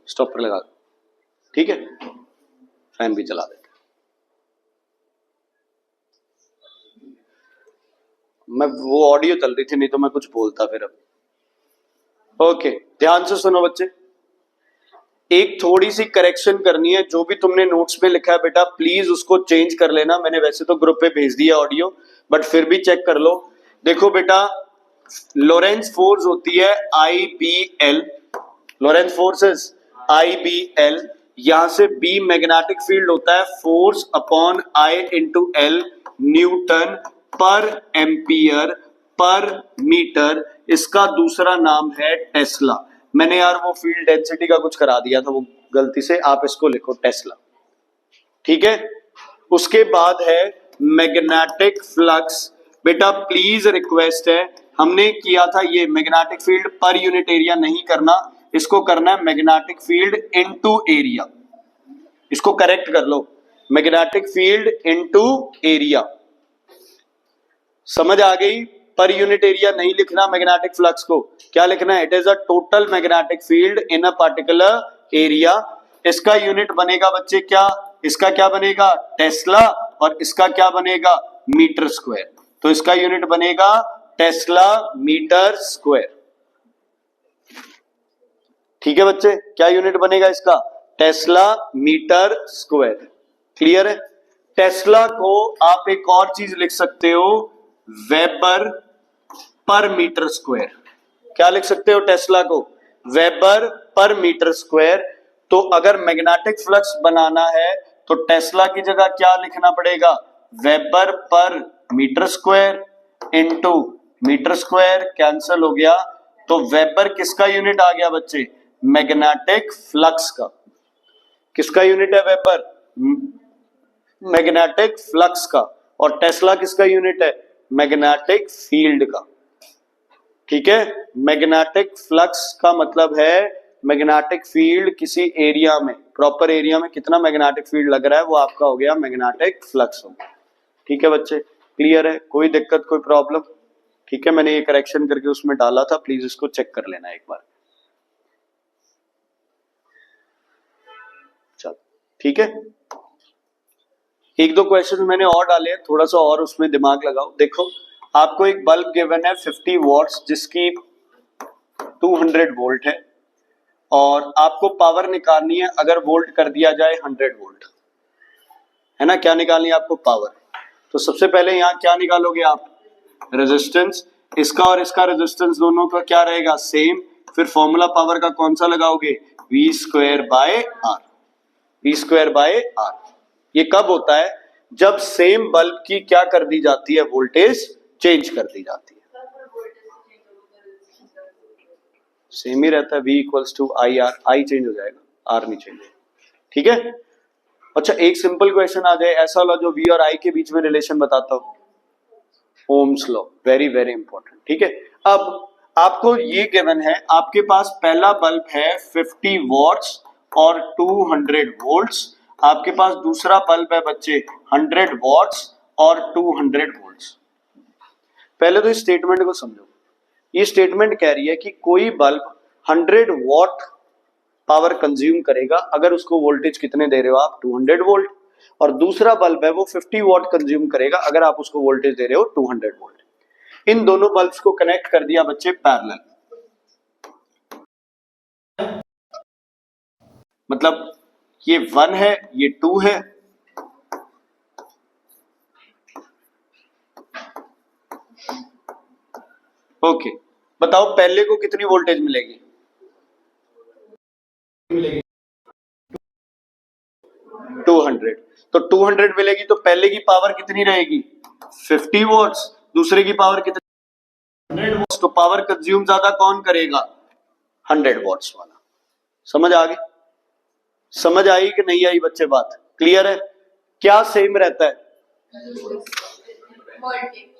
स्टॉपर लगा दो। ठीक है, फैन भी चला देते। मैं वो ऑडियो चल रही थी, नहीं तो मैं कुछ बोलता फिर। अब ओके, ध्यान से सुनो बच्चे। एक थोड़ी सी करेक्शन करनी है, जो भी तुमने नोट्स में लिखा है बेटा प्लीज उसको चेंज कर लेना। मैंने वैसे तो ग्रुप पे भेज दिया ऑडियो, बट फिर भी चेक कर लो। देखो बेटा, लोरेंस फोर्स होती है IBL, लोरेंस फोर्सेस IBL। यहां से B मैग्नेटिक फील्ड होता है force upon I into L, Newton पर एम्पियर पर मीटर। इसका दूसरा नाम है टेस्ला। मैंने यार वो फील्ड डेंसिटी का कुछ करा दिया था वो गलती से, आप इसको लिखो टेस्ला, ठीक है। उसके बाद है मैग्नेटिक फ्लक्स। बेटा प्लीज रिक्वेस्ट है, हमने किया था ये magnetic field per unit area नहीं करना, इसको करना है मैग्नेटिक फील्ड इनटू एरिया। इसको करेक्ट कर लो, मैग्नेटिक फील्ड इनटू एरिया। समझ आ गई? पर यूनिट एरिया नहीं लिखना मैग्नेटिक फ्लक्स को, क्या लिखना है? It is a total magnetic field in a particular area. इसका यूनिट बनेगा बच्चे क्या? इसका क्या बनेगा? टेस्ला, और इसका क्या बनेगा? Metre square. तो इसका यूनिट बनेगा टेस्ला मीटर स्क्वायर, ठीक है बच्चे? क्या यूनिट बनेगा इसका? Tesla metre square. क्लियर है? टेस्ला को आप एक और चीज लिख सकते हो, वेबर पर मीटर स्क्वायर। क्या लिख सकते हो टेस्ला को? Weber per metre square. तो अगर मैग्नेटिक फ्लक्स बनाना है तो टेस्ला की जगह क्या लिखना पड़ेगा? Weber per metre square into metre square, cancel हो गया। तो वेबर किसका यूनिट आ गया बच्चे? मैग्नेटिक फ्लक्स का। किसका यूनिट है वेबर? मैग्नेटिक फ्लक्स का। और टेस्ला किसका यूनिट है? मैग्नेटिक फील्ड का, ठीक है। मैग्नेटिक फ्लक्स का मतलब है मैग्नेटिक फील्ड किसी एरिया में, प्रॉपर एरिया में कितना मैग्नेटिक फील्ड लग रहा है वो आपका हो गया मैग्नेटिक फ्लक्स हो गया, ठीक है बच्चे? क्लियर है? कोई दिक्कत कोई प्रॉब्लम? ठीक है, मैंने ये करेक्शन करके उसमें डाला था, प्लीज इसको चेक कर लेना एक बार। चलो ठीक है, एक दो क्वेश्चन मैंने और डाले हैं, थोड़ा सा और उसमें दिमाग लगाओ। देखो, आपको एक बल्ब गिवन है 50 वॉट्स जिसकी 200 वोल्ट है, और आपको पावर निकालनी है अगर वोल्ट कर दिया जाए 100 वोल्ट, है ना? क्या निकालनी है आपको? पावर। तो सबसे पहले यहाँ क्या निकालोगे आप? रेजिस्टेंस। इसका और इसका रेजिस्टेंस दोनों का क्या रहेगा? सेम। फिर फॉर्मूला पावर का कौन सा लगाओगे? V square by R, V square by R। ये कब होता है? जब सेम बल्ब की क्या कर दी जाती है? वोल्टेज चेंज कर दी जाती है। सेम ही रहता है, V equals to I R, I change हो जाएगा, R नहीं चेंज होगा, ठीक है। अच्छा, एक सिंपल क्वेश्चन आ जाए ऐसा वाला जो V और I के बीच में रिलेशन बताता हो, Ohm's law, very very important, ठीक है। अब आपको ये गिवन है, आपके पास पहला बल्ब है 50 वॉट्स और 200 वोल्ट्स, आपके पास दूसरा बल्ब है बच्चे 100 वॉट्स और 200 वोल्ट्स। पहले तो इस स्टेटमेंट को समझो। ये स्टेटमेंट कह रही है कि कोई बल्ब 100 वॉट पावर कंज्यूम करेगा अगर उसको वोल्टेज कितने दे रहे हो आप? 200 वोल्ट। और दूसरा बल्ब है वो 50 वॉट कंज्यूम करेगा अगर आप उसको वोल्टेज दे रहे हो 200 वोल्ट। इन दोनों बल्ब्स को कनेक्ट कर दिया बच्चे पैरेलल, मतलब ये 1 है, ये 2 है, ओके। बताओ पहले को कितनी वोल्टेज मिलेगी? मिलेगी 200। तो 200 मिलेगी तो पहले की पावर कितनी रहेगी? 50 वॉट्स। दूसरे की पावर कितनी? 100 वॉट्स। तो पावर कंज्यूम ज्यादा कौन करेगा? 100 वॉट्स वाला। समझ आ गई? समझ आई कि नहीं आई बच्चे? बात क्लियर है? क्या सेम रहता है?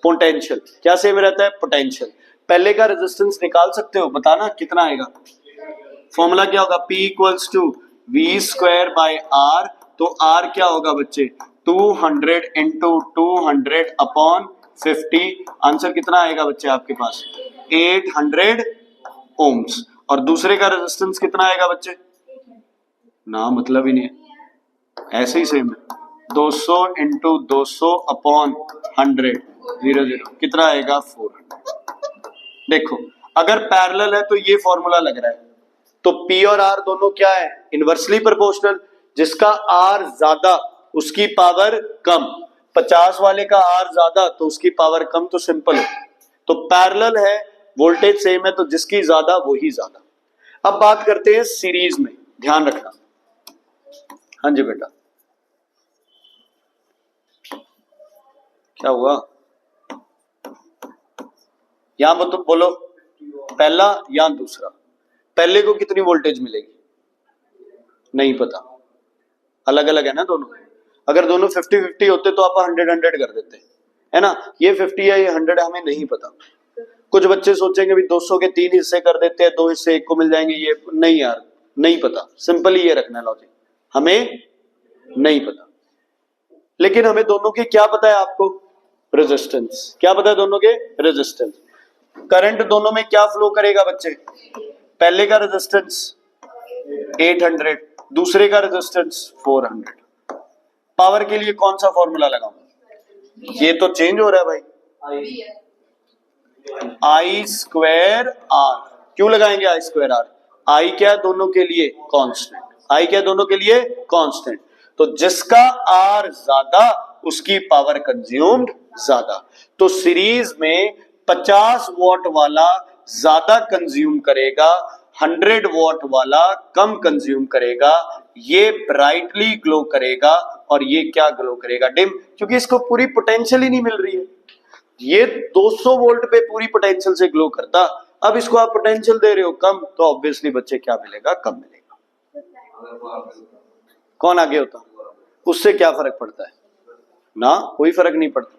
पोटेंशियल। क्या सेम रहता है? पोटेंशियल। पहले का रेजिस्टेंस निकाल सकते हो? बताना कितना आएगा? फॉर्मूला क्या होगा? P equals to V square by R। तो R क्या होगा बच्चे? 200 इंटू 200 अपॉन 50। आंसर कितना आएगा बच्चे आपके पास? 800 ओम्स। और दूसरे का रेजिस्टेंस कितना आएगा बच्चे? ना, मतलब ही नहीं है, ऐसे ही सेम है। 200 इंटू 200 अपॉन 100, 00, कितना आएगा? 400। देखो, अगर पैरेलल है तो ये फॉर्मूला लग रहा है, तो P और R दोनों क्या है, इनवर्सली प्रोपोर्शनल। जिसका R ज्यादा उसकी पावर कम, 50 वाले का R ज्यादा तो उसकी पावर कम, तो सिंपल है। तो पैरेलल है, वोल्टेज सेम है, तो जिसकी ज्यादा वही ज्यादा। अब बात करते हैं सीरीज में, ध्यान रखना। हाँ जी बेटा, क्या हुआ? यहां तो बोलो पहला या दूसरा। पहले को कितनी वोल्टेज मिलेगी नहीं पता, अलग अलग है ना दोनों। अगर दोनों 50-50 होते तो आप 100-100 कर देते, है ना। ये 50 है, ये 100 है, हमें नहीं पता। कुछ बच्चे सोचेंगे भी 200 के 3 हिस्से कर देते हैं, 2 हिस्से एक को मिल जाएंगे। ये नहीं यार, नहीं पता। सिंपली ये रखना है लॉजिक, हमें नहीं पता। लेकिन हमें दोनों के क्या पता है आपको? रेजिस्टेंस। क्या पता है दोनों के? रेजिस्टेंस। करंट दोनों में क्या फ्लो करेगा बच्चे? पहले का रेजिस्टेंस 800, दूसरे का रेजिस्टेंस 400। पावर के लिए कौन सा फॉर्मूला लगाऊं? ये तो चेंज हो रहा है भाई, आई स्क्वायर आर। क्यों लगाएंगे आई स्क्वायर आर? आई क्या है दोनों के लिए? कांस्टेंट। आई क्या है दोनों के लिए? कांस्टेंट। तो जिसका आर ज्यादा उसकी पावर कंज्यूम्ड ज्यादा। तो सीरीज में 50 वॉट वाला ज्यादा कंज्यूम करेगा, 100 वॉट वाला कम कंज्यूम करेगा। ये ब्राइटली ग्लो करेगा और ये क्या ग्लो करेगा? डिम, क्योंकि इसको पूरी पोटेंशियल ही नहीं मिल रही है। ये 200 वोल्ट पे पूरी पोटेंशियल से ग्लो करता, अब इसको आप पोटेंशियल दे रहे हो कम, तो ऑब्वियसली बच्चे क्या मिलेगा? कम मिलेगा। कौन आगे होता? उससे क्या फर्क पड़ता है ना? कोई फर्क नहीं पड़ता।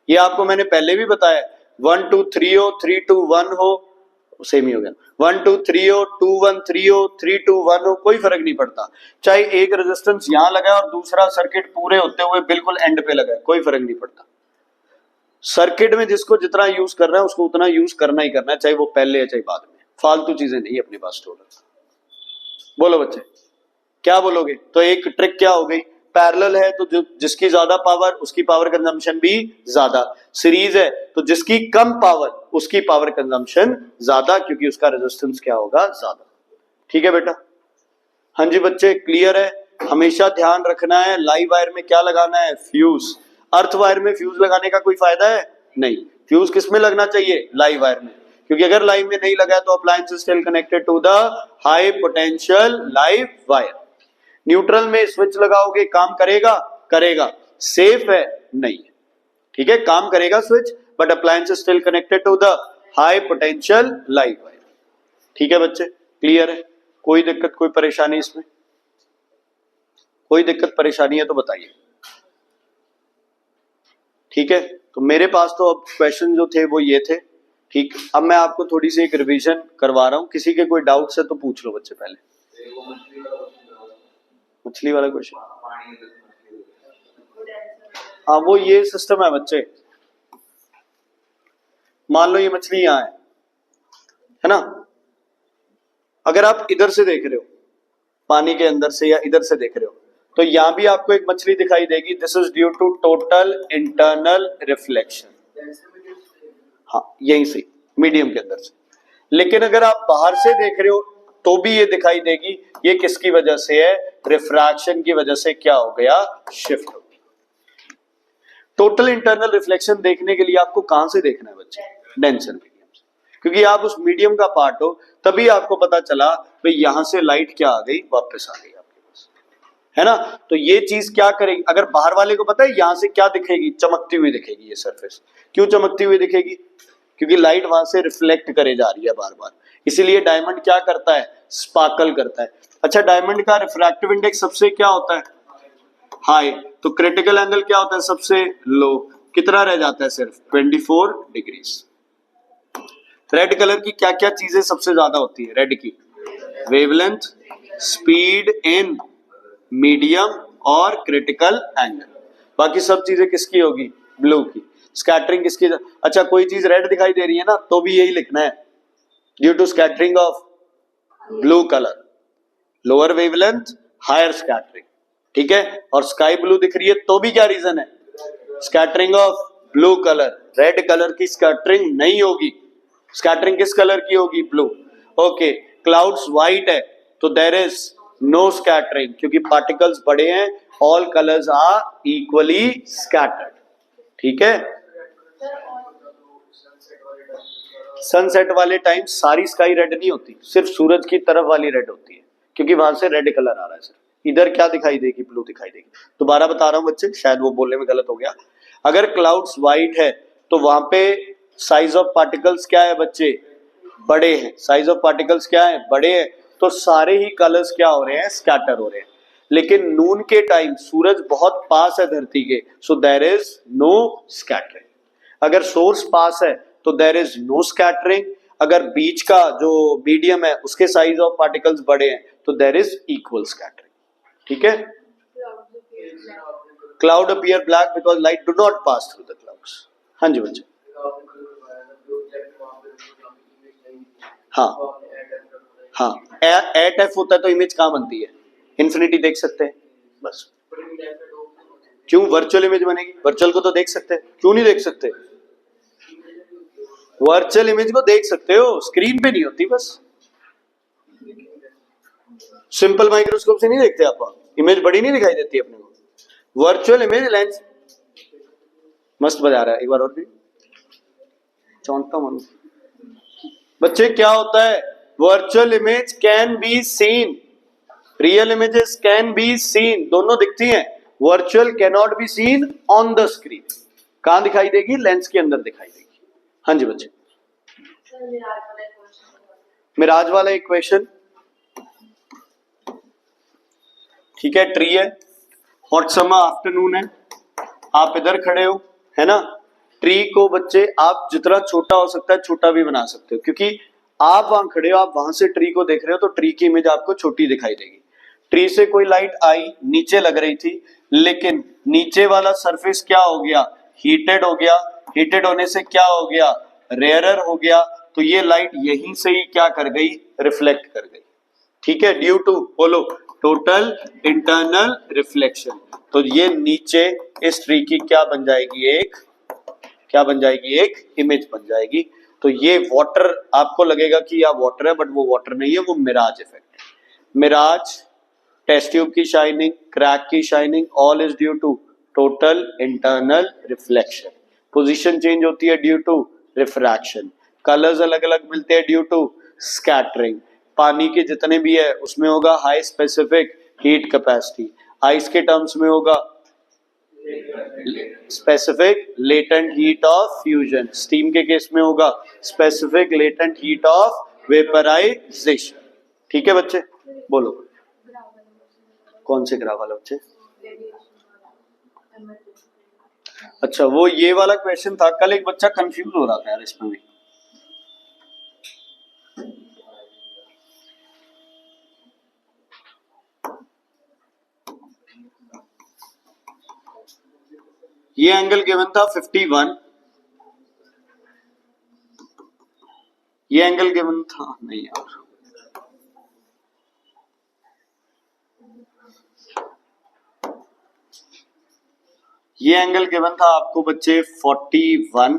ये आपको मैंने पहले भी बताया, 1 2 3 हो, 3 2 1 हो, सेम ही हो गया। 1 2 3 हो, 2 1 3 हो, 3 2 1 हो, कोई फर्क नहीं पड़ता। चाहे एक रेजिस्टेंस यहां लगा और दूसरा सर्किट पूरे होते हुए बिल्कुल एंड पे लगा, कोई फर्क नहीं पड़ता। सर्किट में जिसको जितना यूज कर रहा है उसको उतना यूज करना ही करना है, चाहे वो पहले है चाहे बाद में। फालतू चीजें नहीं अपने पास स्टोर रखना। बोलो बच्चे, क्या बोलोगे? तो एक ट्रिक क्या हो गई? पैरेलल है तो जिसकी ज्यादा पावर उसकी पावर कंजम्पशन भी ज्यादा। सीरीज है तो जिसकी कम पावर उसकी पावर कंजम्पशन ज्यादा, क्योंकि उसका रेजिस्टेंस क्या होगा? ज्यादा। ठीक है बेटा? हाँ जी बच्चे, क्लियर है? हमेशा ध्यान रखना है लाइव वायर में क्या लगाना है? फ्यूज। अर्थ वायर में फ्यूज लगाने का कोई फायदा है नहीं। फ्यूज किस में लगना चाहिए? लाइव वायर में, क्योंकि अगर लाइव में नहीं लगा तो appliance is still connected to the high potential live wire. Neutral में स्विच लगाओगे, काम करेगा? करेगा। सेफ है? नहीं। ठीक है, काम करेगा switch, but appliance is still connected to the high potential live wire. ठीक है बच्चे, क्लियर है? कोई दिक्कत कोई परेशानी इसमें? कोई दिक्कत परेशानी है तो बताइए। ठीक है, तो मेरे पास तो अब क्वेश्चन जो थे वो ये थे। ठीक, अब मैं आपको थोड़ी सी एक रिवीजन करवा रहा हूं। किसी के कोई डाउट्स है तो पूछ लो बच्चे पहले। मछली वाला क्वेश्चन, हाँ वो ये सिस्टम है बच्चे। मान लो ये मछली यहां है ना। अगर आप इधर से देख रहे हो, पानी के अंदर से या इधर से देख रहे हो, तो यहां भी आपको एक मछली दिखाई देगी। This is due to total internal reflection. हाँ यहीं से, मीडियम के अंदर से। लेकिन अगर आप बाहर से देख रहे हो तो भी ये दिखाई देगी। ये किसकी वजह से है? रिफ्रैक्शन की वजह से क्या हो गया? शिफ्ट हो गया। टोटल इंटरनल रिफ्लेक्शन देखने के लिए आपको कहां से देखना है बच्चे? डेंसर मीडियम से, क्योंकि आप उस मीडियम का पार्ट हो। तभी आपको पता चला भाई यहां से लाइट क्या आ गई? वापस आ गई आपके पास, है ना। तो ये चीज क्या करेगी? अगर बाहर वाले को पता है यहां से क्या दिखेगी? चमकती हुई दिखेगी ये सरफेस। क्यों चमकती हुई दिखेगी? क्योंकि लाइट वहां से रिफ्लेक्ट करे जा रही है बार बार। इसीलिए डायमंड क्या करता है? स्पार्कल करता है। अच्छा, डायमंड का रिफ्रैक्टिव इंडेक्स सबसे क्या होता है? हाई। तो क्रिटिकल एंगल क्या होता है? सबसे लो। कितना रह जाता है? सिर्फ 24 डिग्रीज। रेड कलर की क्या क्या चीजें सबसे ज्यादा होती है? रेड की वेवलेंथ, स्पीड इन, मीडियम और क्रिटिकल एंगल। बाकी सब चीजें किसकी होगी? ब्लू की। स्कैटरिंग किसकी? अच्छा, कोई चीज रेड दिखाई दे रही है ना, तो भी यही लिखना है, due to scattering of blue colour, lower wavelength, higher scattering. ठीक है, और स्काई ब्लू दिख रही है तो भी क्या रीजन है? Scattering of blue colour. Red colour की स्कैटरिंग नहीं होगी। स्कैटरिंग किस कलर की होगी? ब्लू। ओके, क्लाउड्स व्हाइट है तो देयर इज नो स्कैटरिंग, क्योंकि पार्टिकल्स बड़े हैं, all colours are equally scattered. ठीक है, सनसेट वाले टाइम सारी स्काई रेड नहीं होती, सिर्फ सूरज की तरफ वाली रेड होती है, क्योंकि वहां से रेड कलर आ रहा है। सिर्फ इधर क्या दिखाई देगी, ब्लू दिखाई देगी। दोबारा बता रहा हूं बच्चे, शायद वो बोलने में गलत हो गया। अगर क्लाउड्स व्हाइट है तो वहां पे साइज ऑफ पार्टिकल्स क्या है बच्चे, बड़े हैं। साइज ऑफ पार्टिकल्स क्या है, बड़े हैं, तो सारे ही कलर्स क्या हो रहे हैं, स्कैटर हो रहे हैं। लेकिन नून के टाइम सूरज बहुत पास है धरती के, so there is no scattering. अगर सोर्स पास है तो देयर इज नो स्कैटरिंग। अगर बीच का जो मीडियम है उसके साइज ऑफ पार्टिकल्स बड़े हैं तो देयर इज इक्वल स्कैटरिंग। ठीक है, cloud appear black because light do not pass through the clouds. हाँ जी बच्चे, हाँ हाँ, एट एफ होता है तो इमेज कहाँ बनती है, इन्फिनिटी देख सकते हैं बस। क्यों वर्चुअल इमेज बनेगी, वर्चुअल को तो देख सकते हैं, क्यों नहीं देख सकते, वर्चुअल इमेज को देख सकते हो, स्क्रीन पे नहीं होती बस। सिंपल माइक्रोस्कोप से नहीं देखते आप, इमेज बड़ी नहीं दिखाई देती अपने को। वर्चुअल इमेज लेंस मस्त बजा रहा है, एक बार और भी चौंकता मन। बच्चे क्या होता है, virtual image can be seen, real images can be seen, दोनों दिखती हैं। Virtual can not be seen on the screen. कहां दिखाई देगी, लेंस के अंदर दिखाई देगी। हाँ जी बच्चे, मिराज वाला इक्वेशन, ठीक है, ट्री है, हॉट समर आफ्टरनून है, आप इधर खड़े हो, है ना। ट्री को बच्चे आप जितना छोटा हो सकता है छोटा भी बना सकते हो, क्योंकि आप वहां खड़े हो, आप वहां से ट्री को देख रहे हो तो ट्री की इमेज आपको छोटी दिखाई देगी। ट्री से कोई लाइट आई, नीचे लग रही थी, लेकिन नीचे वाला सरफेस क्या हो गया, हीटेड हो गया। हीटेड होने से क्या हो गया, रेयरर हो गया, तो ये लाइट यहीं से ही क्या कर गई, रिफ्लेक्ट कर गई। ठीक है, ड्यू टू, बोलो, टोटल इंटरनल रिफ्लेक्शन। तो ये नीचे इस ट्री की क्या बन जाएगी, एक क्या बन जाएगी, एक इमेज बन जाएगी। तो ये वाटर, आपको लगेगा कि यह वाटर है, बट वो वाटर नहीं है, वो मिराज इफेक्ट है। मिराज, टेस्ट ट्यूब की शाइनिंग, क्रैक की shining, all is due to total internal reflection. Position change होती है ड्यू टू रिफ्रैक्शन। कलर्स अलग अलग मिलते हैं ड्यू टू स्कैटरिंग। पानी के जितने भी है उसमें होगा high specific heat capacity, ice के टर्म्स में होगा specific latent heat of fusion, steam के केस में होगा specific latent heat of vaporisation. ठीक है बच्चे, बोलो कौन से ग्राफ वाला बच्चे, अच्छा वो ये वाला क्वेश्चन था। कल एक बच्चा कंफ्यूज हो रहा था यार इसमें भी। ये एंगल गिवन था 51, ये एंगल गिवन था, नहीं यार, ये एंगल गिवन था आपको बच्चे 41,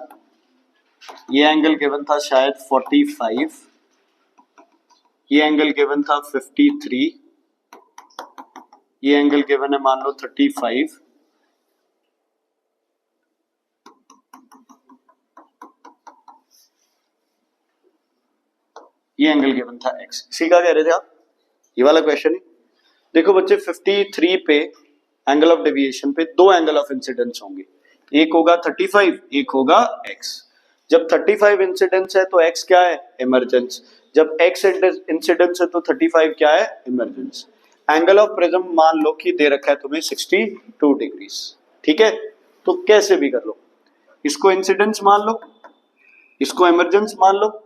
ये एंगल गिवन था शायद 45, ये एंगल गिवन था 53, ये एंगल गिवन है मान लो 35, ये एंगल गिवन था x। इसी का कह रहे थे आप, ये वाला क्वेश्चन ही देखो बच्चे। 53 पे एंगल ऑफ डेविएशन पे दो एंगल ऑफ इंसिडेंस होंगे, एक होगा 35, एक होगा x। जब 35 इंसिडेंस है तो x क्या है, इमरजेंस। जब x इंसिडेंस है तो 35 क्या है, इमरजेंस। एंगल ऑफ प्रिज्म मान लो कि दे रखा है तुम्हें 62 डिग्रीज, ठीक है। तो कैसे भी कर लो, इसको इंसिडेंस मान लो, इसको इमरजेंस मान लो,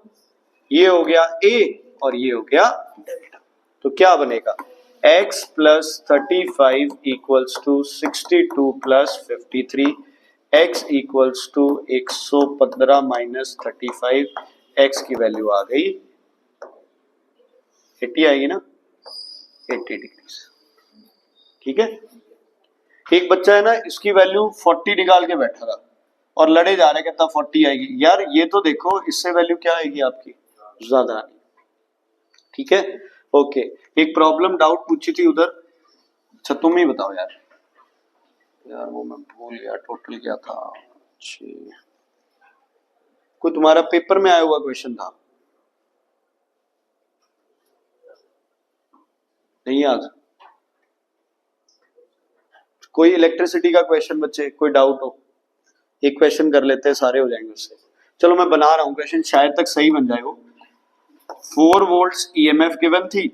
ये हो गया a और ये हो गया डेल्टा। तो क्या बनेगा, x plus 35 equals to 62 plus 53, x equals to 115 minus 35, x की वैल्यू आ गई 80 आएगी ना, 80 डिग्री। ठीक है, एक बच्चा है ना, इसकी वैल्यू 40 निकाल के बैठा था और लड़े जा रहे, कहता 40 आएगी। यार ये तो देखो, इससे वैल्यू क्या आएगी आपकी, ज्यादा आएगी। ठीक है, ओके। एक प्रॉब्लम डाउट पूछी थी उधर, अच्छा तुम ही बताओ यार, वो मैं भूल गया टोटल क्या था। कोई तुम्हारा पेपर में आया हुआ क्वेश्चन था, नहीं याद? कोई इलेक्ट्रिसिटी का क्वेश्चन बच्चे, कोई डाउट हो? एक क्वेश्चन कर लेते हैं, सारे हो जाएंगे उससे। चलो मैं बना रहा हूं क्वेश्चन, शायद तक सही बन जाए वो। 4 वोल्ट्स ईएमएफ गिवन थी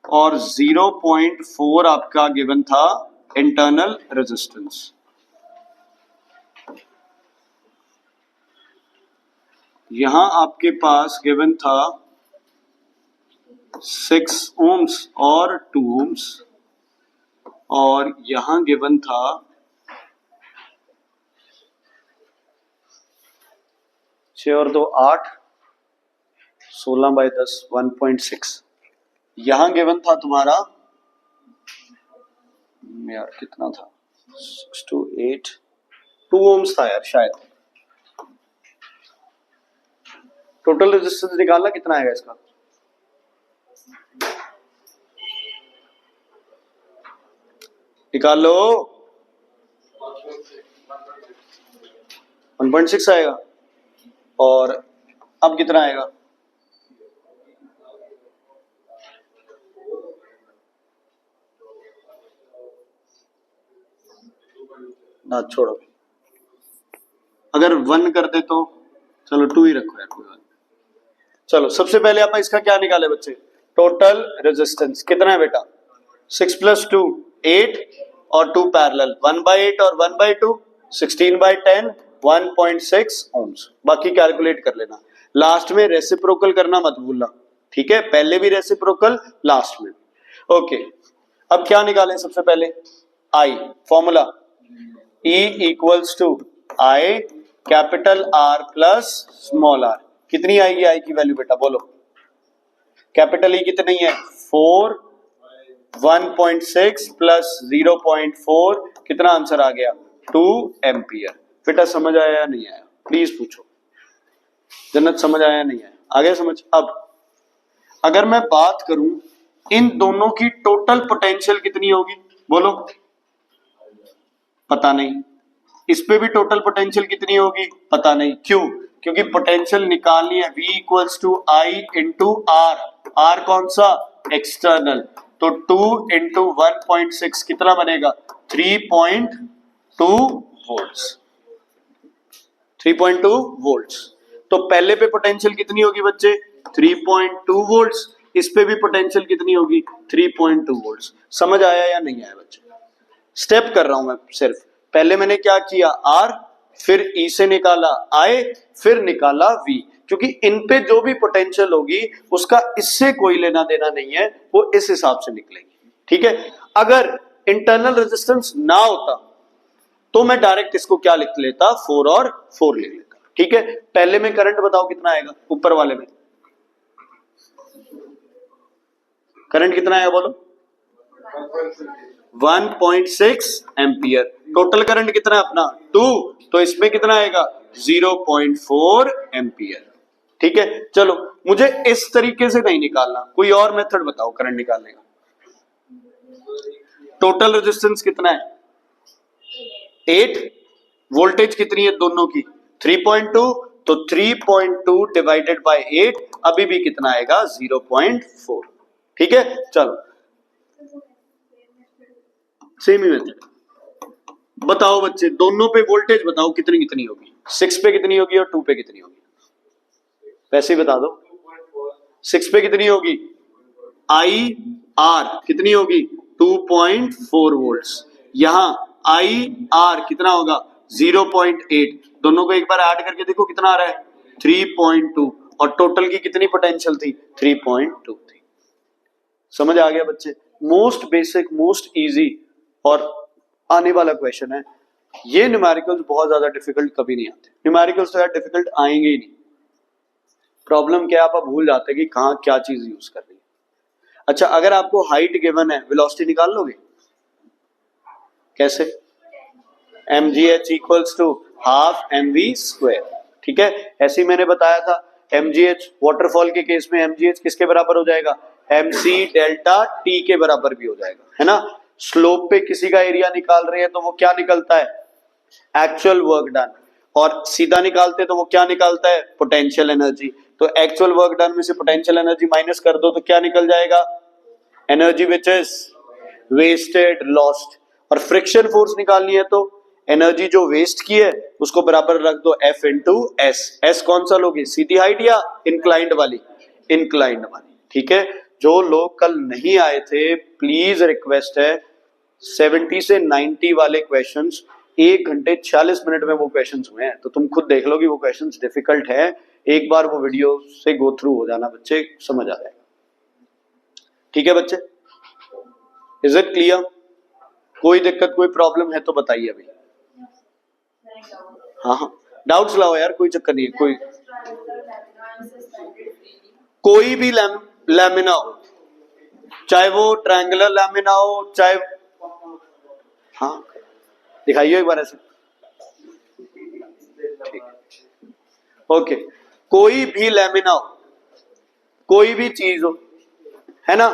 और 0.4 आपका गिवन था इंटरनल रेजिस्टेंस। यहां आपके पास गिवन था 6 ओम्स और 2 ओम्स, और यहां गिवन था 6 और 2 8, 16/10 1.6। यहां गिवन था तुम्हारा यार कितना था, 6 to 8 2 ओम्स था यार शायद। टोटल रेजिस्टेंस निकालना कितना आएगा इसका? निकाल लो, 1.6 आएगा। और अब कितना आएगा? ना छोड़ो, अगर 1 कर दे तो चलो 2 ही रखो यार, कोई बात। चलो सबसे पहले आप इसका क्या निकाले बच्चे, टोटल रेजिस्टेंस कितना है बेटा? 6 + 2 8 और 2 पैरेलल 1/8 और 1/2 16/10 1.6 ओम्स। बाकी कैलकुलेट कर लेना, लास्ट में रेसिप्रोकल करना मत भूलना, ठीक है? पहले भी रेसिप्रोकल, लास्ट में। ओके, अब क्या निकालें सबसे पहले? आई formula E = I capital R plus small r। कितनी आएगी आई की वैल्यू बेटा बोलो? कैपिटल E कितनी है? 4, 1.6 प्लस 0.4 कितना आंसर आ गया? 2 एम्पियर। बेटा समझ आया या नहीं आया? प्लीज पूछो। जन्नत समझ आया या नहीं आया? आ गया समझ? अब अगर मैं बात करूं इन दोनों की टोटल पोटेंशियल कितनी होगी बोलो? पता नहीं। इस पे भी टोटल पोटेंशियल कितनी होगी? पता नहीं। क्यों? क्योंकि पोटेंशियल निकालनी है। V = I × R। R कौन सा? एक्सटर्नल। तो 2 × 1.6 कितना बनेगा? 3.2 वोल्ट्स। 3.2 वोल्ट्स। तो पहले पे पोटेंशियल कितनी होगी बच्चे? 3.2 वोल्ट्स। इस पे भी पोटेंशियल कितनी होगी? 3.2 वोल्ट्स। समझ आया या नहीं आया बच्चे? स्टेप कर रहा हूं मैं सिर्फ। पहले मैंने क्या किया? R, फिर E से निकाला I, फिर निकाला V। क्योंकि इन पे जो भी पोटेंशियल होगी उसका इससे कोई लेना देना नहीं है, वो इस हिसाब से निकलेगी, ठीक है? अगर इंटरनल रेजिस्टेंस ना होता तो मैं डायरेक्ट इसको क्या लिख लेता? 4 और 4 लिख लेता, ठीक है? पहले में करंट बताओ कितना आएगा? ऊपर वाले में करंट कितना आएगा बोलो? 1.6 एम्पियर। टोटल करंट कितना है अपना? 2, तो इसमें कितना आएगा? 0.4 एम्पियर, ठीक है? चलो मुझे इस तरीके से नहीं निकालना, कोई और मेथड बताओ करंट निकालने का। टोटल रेजिस्टेंस कितना है? 8। वोल्टेज कितनी है दोनों की? 3.2। तो 3.2 डिवाइडेड बाय 8 अभी भी कितना आएगा? 0.4, ठीक है? चलो सेम ही मेथड बताओ बच्चे, दोनों पे वोल्टेज बताओ कितनी कितनी होगी? 6 पे कितनी होगी और 2 पे कितनी होगी? वैसे ही बता दो। 6 पे कितनी होगी? आई आर कितनी होगी? 2.4 वोल्ट्स। यहां आई आर कितना होगा? 0.8। दोनों को एक बार ऐड करके देखो कितना आ रहा है? 3.2। और टोटल की कितनी पोटेंशियल थी? 3.2 थी। समझ आ गया बच्चे? मोस्ट बेसिक, मोस्ट इजी और आने वाला क्वेश्चन है। ये न्यूमेरिकल्स बहुत ज्यादा डिफिकल्ट कभी नहीं आते। न्यूमेरिकल्स तो यार डिफिकल्ट आएंगे ही नहीं। प्रॉब्लम क्या है, आप भूल जाते हैं कि कहां क्या चीज यूज कर रही है। अच्छा, अगर आपको हाइट गिवन है, वेलोसिटी निकाल लोगे? कैसे? mgh = ½ mv², ठीक है? ऐसे ही मैंने बताया था। mgh, वाटरफॉल के केस में mgh किसके बराबर हो जाएगा, mc डेल्टा t के बराबर भी हो जाएगा, है ना। स्लोप पे किसी का एरिया निकाल रहे हैं तो वो क्या निकलता है, एक्चुअल वर्क डन, और सीधा निकालते तो वो क्या निकालता है, पोटेंशियल एनर्जी। तो एक्चुअल वर्क डन में से पोटेंशियल एनर्जी माइनस कर दो तो क्या निकल जाएगा, energy which is wasted, lost. और फ्रिक्शन फोर्स निकालनी है तो एनर्जी जो वेस्ट की है उसको बराबर रख दो F इंटू एस। एस कौन सा लोगे, सीधी हाइट या इंक्लाइंड वाली, इंक्लाइंड वाली, ठीक है। जो लोग कल नहीं आए थे प्लीज रिक्वेस्ट है 70 से 90 वाले क्वेश्चंस 1 घंटे 40 मिनट में वो क्वेश्चंस हुए हैं, तो तुम खुद देख लो कि वो क्वेश्चंस डिफिकल्ट है, एक बार वो वीडियो से गो थ्रू हो जाना, बच्चे समझ आ जाएगा, ठीक है बच्चे। इज इट क्लियर, कोई दिक्कत कोई प्रॉब्लम है तो बताइए अभी। हाँ हाँ डाउट्स लाओ यार, कोई चक्कर नहीं है, कोई भी लैमिना हो, चाहे वो ट्रायंगुलर लैमिना हो, चाहे, हाँ दिखाइए एक बार ऐसे, ठीक, ओके। कोई भी लैमिना हो, कोई भी चीज हो, है ना,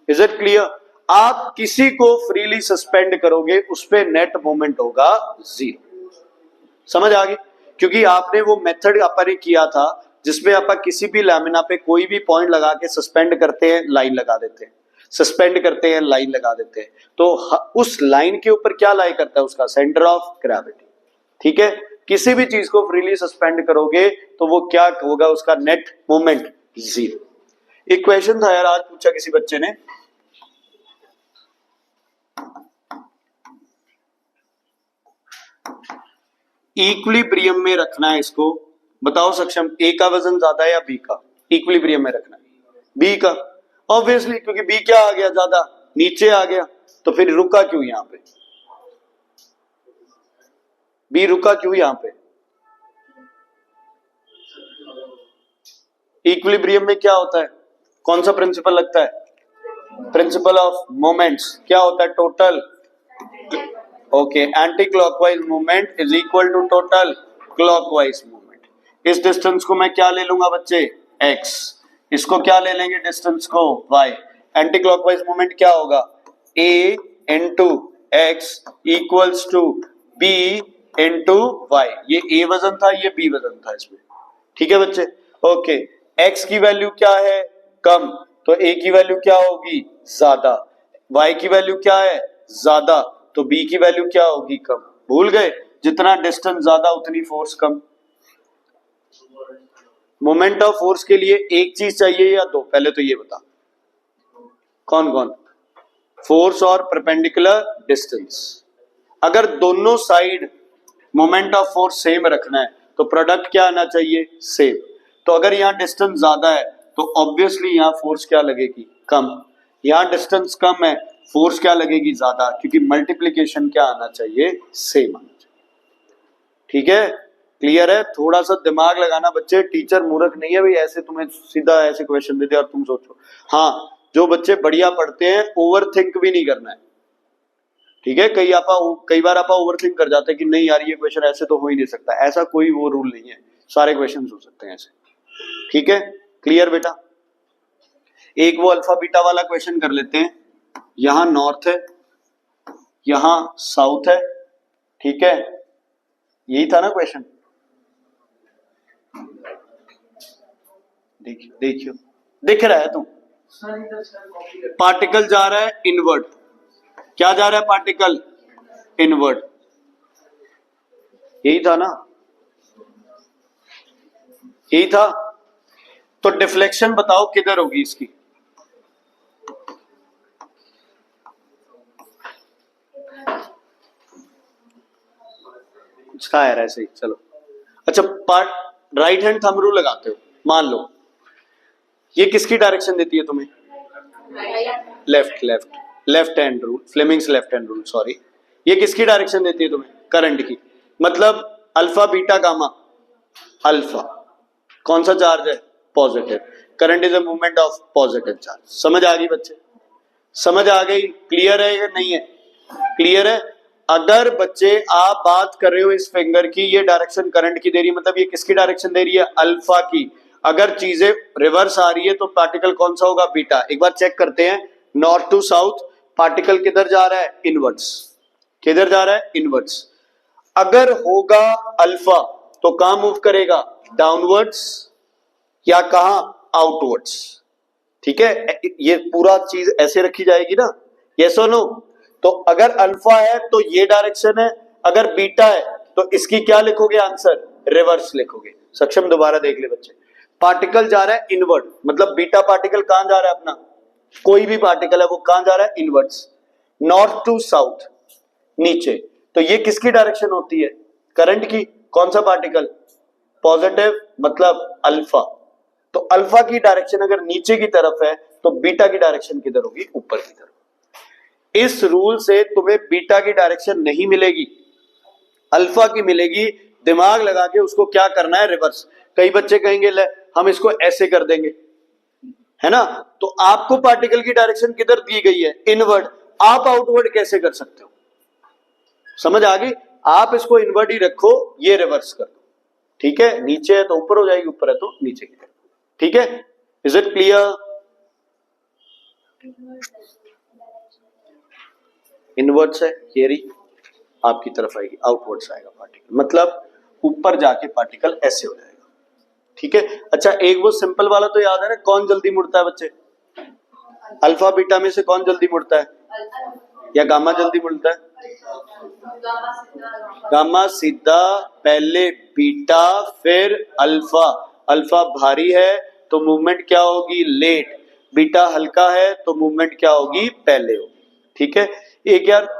इज इट क्लियर। आप किसी को फ्रीली सस्पेंड करोगे उस पे नेट मोमेंट होगा 0, समझ आ गई, क्योंकि आपने वो मेथड अपन ने किया था जिसमें आप किसी भी लैमिना पे कोई भी पॉइंट लगा के सस्पेंड करते हैं, लाइन लगा देते हैं, सस्पेंड करते हैं, लाइन लगा देते हैं, तो उस लाइन के ऊपर क्या लाई करता है, उसका सेंटर ऑफ ग्रेविटी, ठीक है। किसी भी चीज को फ्रीली सस्पेंड करोगे तो वो क्या होगा, उसका नेट मोमेंट 0। एक क्वेश्चन था यार आज पूछा किसी बच्चे ने, इक्विलिब्रियम में रखना है इसको, बताओ सक्षम, ए का वजन ज्यादा है या बी का, इक्विलिब्रियम में रखना है बी का, ऑब्वियसली, क्योंकि बी क्या आ गया, ज्यादा नीचे आ गया, तो फिर रुका क्यों यहां पे, बी रुका क्यों यहां पे। इक्विलिब्रियम में क्या होता है, कौन सा प्रिंसिपल लगता है, प्रिंसिपल ऑफ मोमेंट्स, क्या होता है, total, okay, anticlockwise movement is equal to total clockwise movement. इस डिस्टेंस को मैं क्या ले लूंगा बच्चे, x, इसको क्या ले लेंगे डिस्टेंस को, y। एंटी क्लॉकवाइज मूवमेंट क्या होगा, a into x equals to b into y। ये a वजन था, ये b वजन था इसमें, ठीक है बच्चे, ओके। x की वैल्यू क्या है, कम, तो a की वैल्यू क्या होगी, ज्यादा, y की वैल्यू क्या है, ज्यादा, तो b की वैल्यू क्या होगी, कम। भूल गए, जितना डिस्टेंस ज्यादा उतनी force come. Moment of force के लिए एक चीज चाहिए या दो, पहले तो ये बता, कौन कौन, फोर्स और परपेंडिकुलर डिस्टेंस। अगर दोनों side moment of force same रखना है तो प्रोडक्ट क्या आना चाहिए, सेम। तो अगर यहाँ डिस्टेंस ज्यादा है तो ऑब्वियसली यहाँ फोर्स क्या लगेगी, कम। यहाँ डिस्टेंस कम है, फोर्स क्या लगेगी, ज्यादा, क्योंकि मल्टीप्लीकेशन क्या आना चाहिए, सेम आना चाहिए, ठीक है। क्लियर है, थोड़ा सा दिमाग लगाना बच्चे, टीचर मूर्ख नहीं है भाई ऐसे तुम्हें सीधा ऐसे क्वेश्चन देते और तुम सोचो। हाँ, जो बच्चे बढ़िया पढ़ते हैं ओवर थिंक भी नहीं करना है, ठीक है। कई बार आप ओवर थिंक कर जाते हैं कि नहीं यार ये क्वेश्चन ऐसे तो हो ही नहीं सकता, ऐसा कोई वो रूल नहीं है, सारे क्वेश्चन हो सकते हैं ऐसे, ठीक है। क्लियर बेटा, एक वो अल्फा बीटा वाला क्वेश्चन कर लेते हैं, यहां नॉर्थ है, यहां साउथ है, ठीक है, यही था ना क्वेश्चन, देखियो दिख रहा है तुम, पार्टिकल जा रहा है इनवर्ट, क्या जा रहा है, पार्टिकल इनवर्ट, यही था ना, यही था। तो डिफ्लेक्शन बताओ किधर होगी इसकी, कुछ था यार ऐसे ही, चलो अच्छा। Part right hand thumb rule लगाते हो, मान लो ये किसकी डायरेक्शन देती है तुम्हें, left, left hand rule, Fleming's left hand rule, sorry, ये किसकी डायरेक्शन देती है तुम्हें, करंट की। मतलब अल्फा बीटा गामा, अल्फा कौन सा चार्ज है, positive, current is a movement of positive charge. समझ आ गई बच्चे, समझ आ गई, क्लियर है या नहीं है, क्लियर है। अगर बच्चे आप बात कर रहे हो इस फिंगर की, ये डायरेक्शन करंट की दे रही है, मतलब ये किसकी डायरेक्शन दे रही है, अल्फा की। अगर चीजें रिवर्स आ रही है तो पार्टिकल कौन सा होगा? बीटा। एक बार चेक करते हैं, नॉर्थ टू साउथ पार्टिकल किधर जा रहा है? इनवर्ड्स। किधर जा रहा है? इनवर्ड्स। अगर होगा अल्फा तो कहां मूव करेगा? डाउनवर्ड्स या कहां? आउटवर्ड्स। ठीक है, ये पूरा चीज ऐसे रखी जाएगी ना, यस और नो? तो अगर अल्फा है तो ये डायरेक्शन है, अगर बीटा है तो इसकी क्या लिखोगे आंसर? रिवर्स लिखोगे। सक्षम, दोबारा देख ले बच्चे। पार्टिकल जा रहा है इनवर्ड, मतलब बीटा पार्टिकल कहां जा रहा है अपना? कोई भी पार्टिकल है वो कहां जा रहा है? इनवर्ड्स। नॉर्थ टू साउथ, नीचे। तो ये किसकी डायरेक्शन होती है? करंट की। कौन सा पार्टिकल? पॉजिटिव, मतलब अल्फा। तो अल्फा की डायरेक्शन अगर नीचे की तरफ है तो बीटा की डायरेक्शन किधर होगी? ऊपर की तरफ। इस रूल से तुम्हें बीटा की डायरेक्शन नहीं मिलेगी, अल्फा की मिलेगी। दिमाग लगा के उसको क्या करना है? रिवर्स। कई बच्चे कहेंगे ले हम इसको ऐसे कर देंगे, है ना? तो आपको पार्टिकल की डायरेक्शन किधर दी गई है? इनवर्ड। आप आउटवर्ड कैसे कर सकते हो? समझ आ गई? आप इसको इनवर्ड ही रखो, ये रिवर्स कर दो। ठीक है, नीचे है तो ऊपर हो जाएगी, ऊपर है तो नीचे की तरफ। ठीक है, इज इट क्लियर? इनवर्ड्स है, ये रही आपकी तरफ आएगी, आउटवर्ड्स आएगा पार्टिकल, मतलब ऊपर जाके पार्टिकल ऐसे हो जाएगा। ठीक है, अच्छा एक वो सिंपल वाला तो याद है ना, कौन जल्दी मुड़ता है बच्चे? अल्फा बीटा में से कौन जल्दी मुड़ता है? या गामा जल्दी मुड़ता है? गामा सीधा, पहले बीटा फिर अल्फा। अल्फा भारी है तो मूवमेंट क्या होगी? लेट। बीटा हल्का है तो मूवमेंट क्या होगी? पहले होगी। ठीक है, एक यार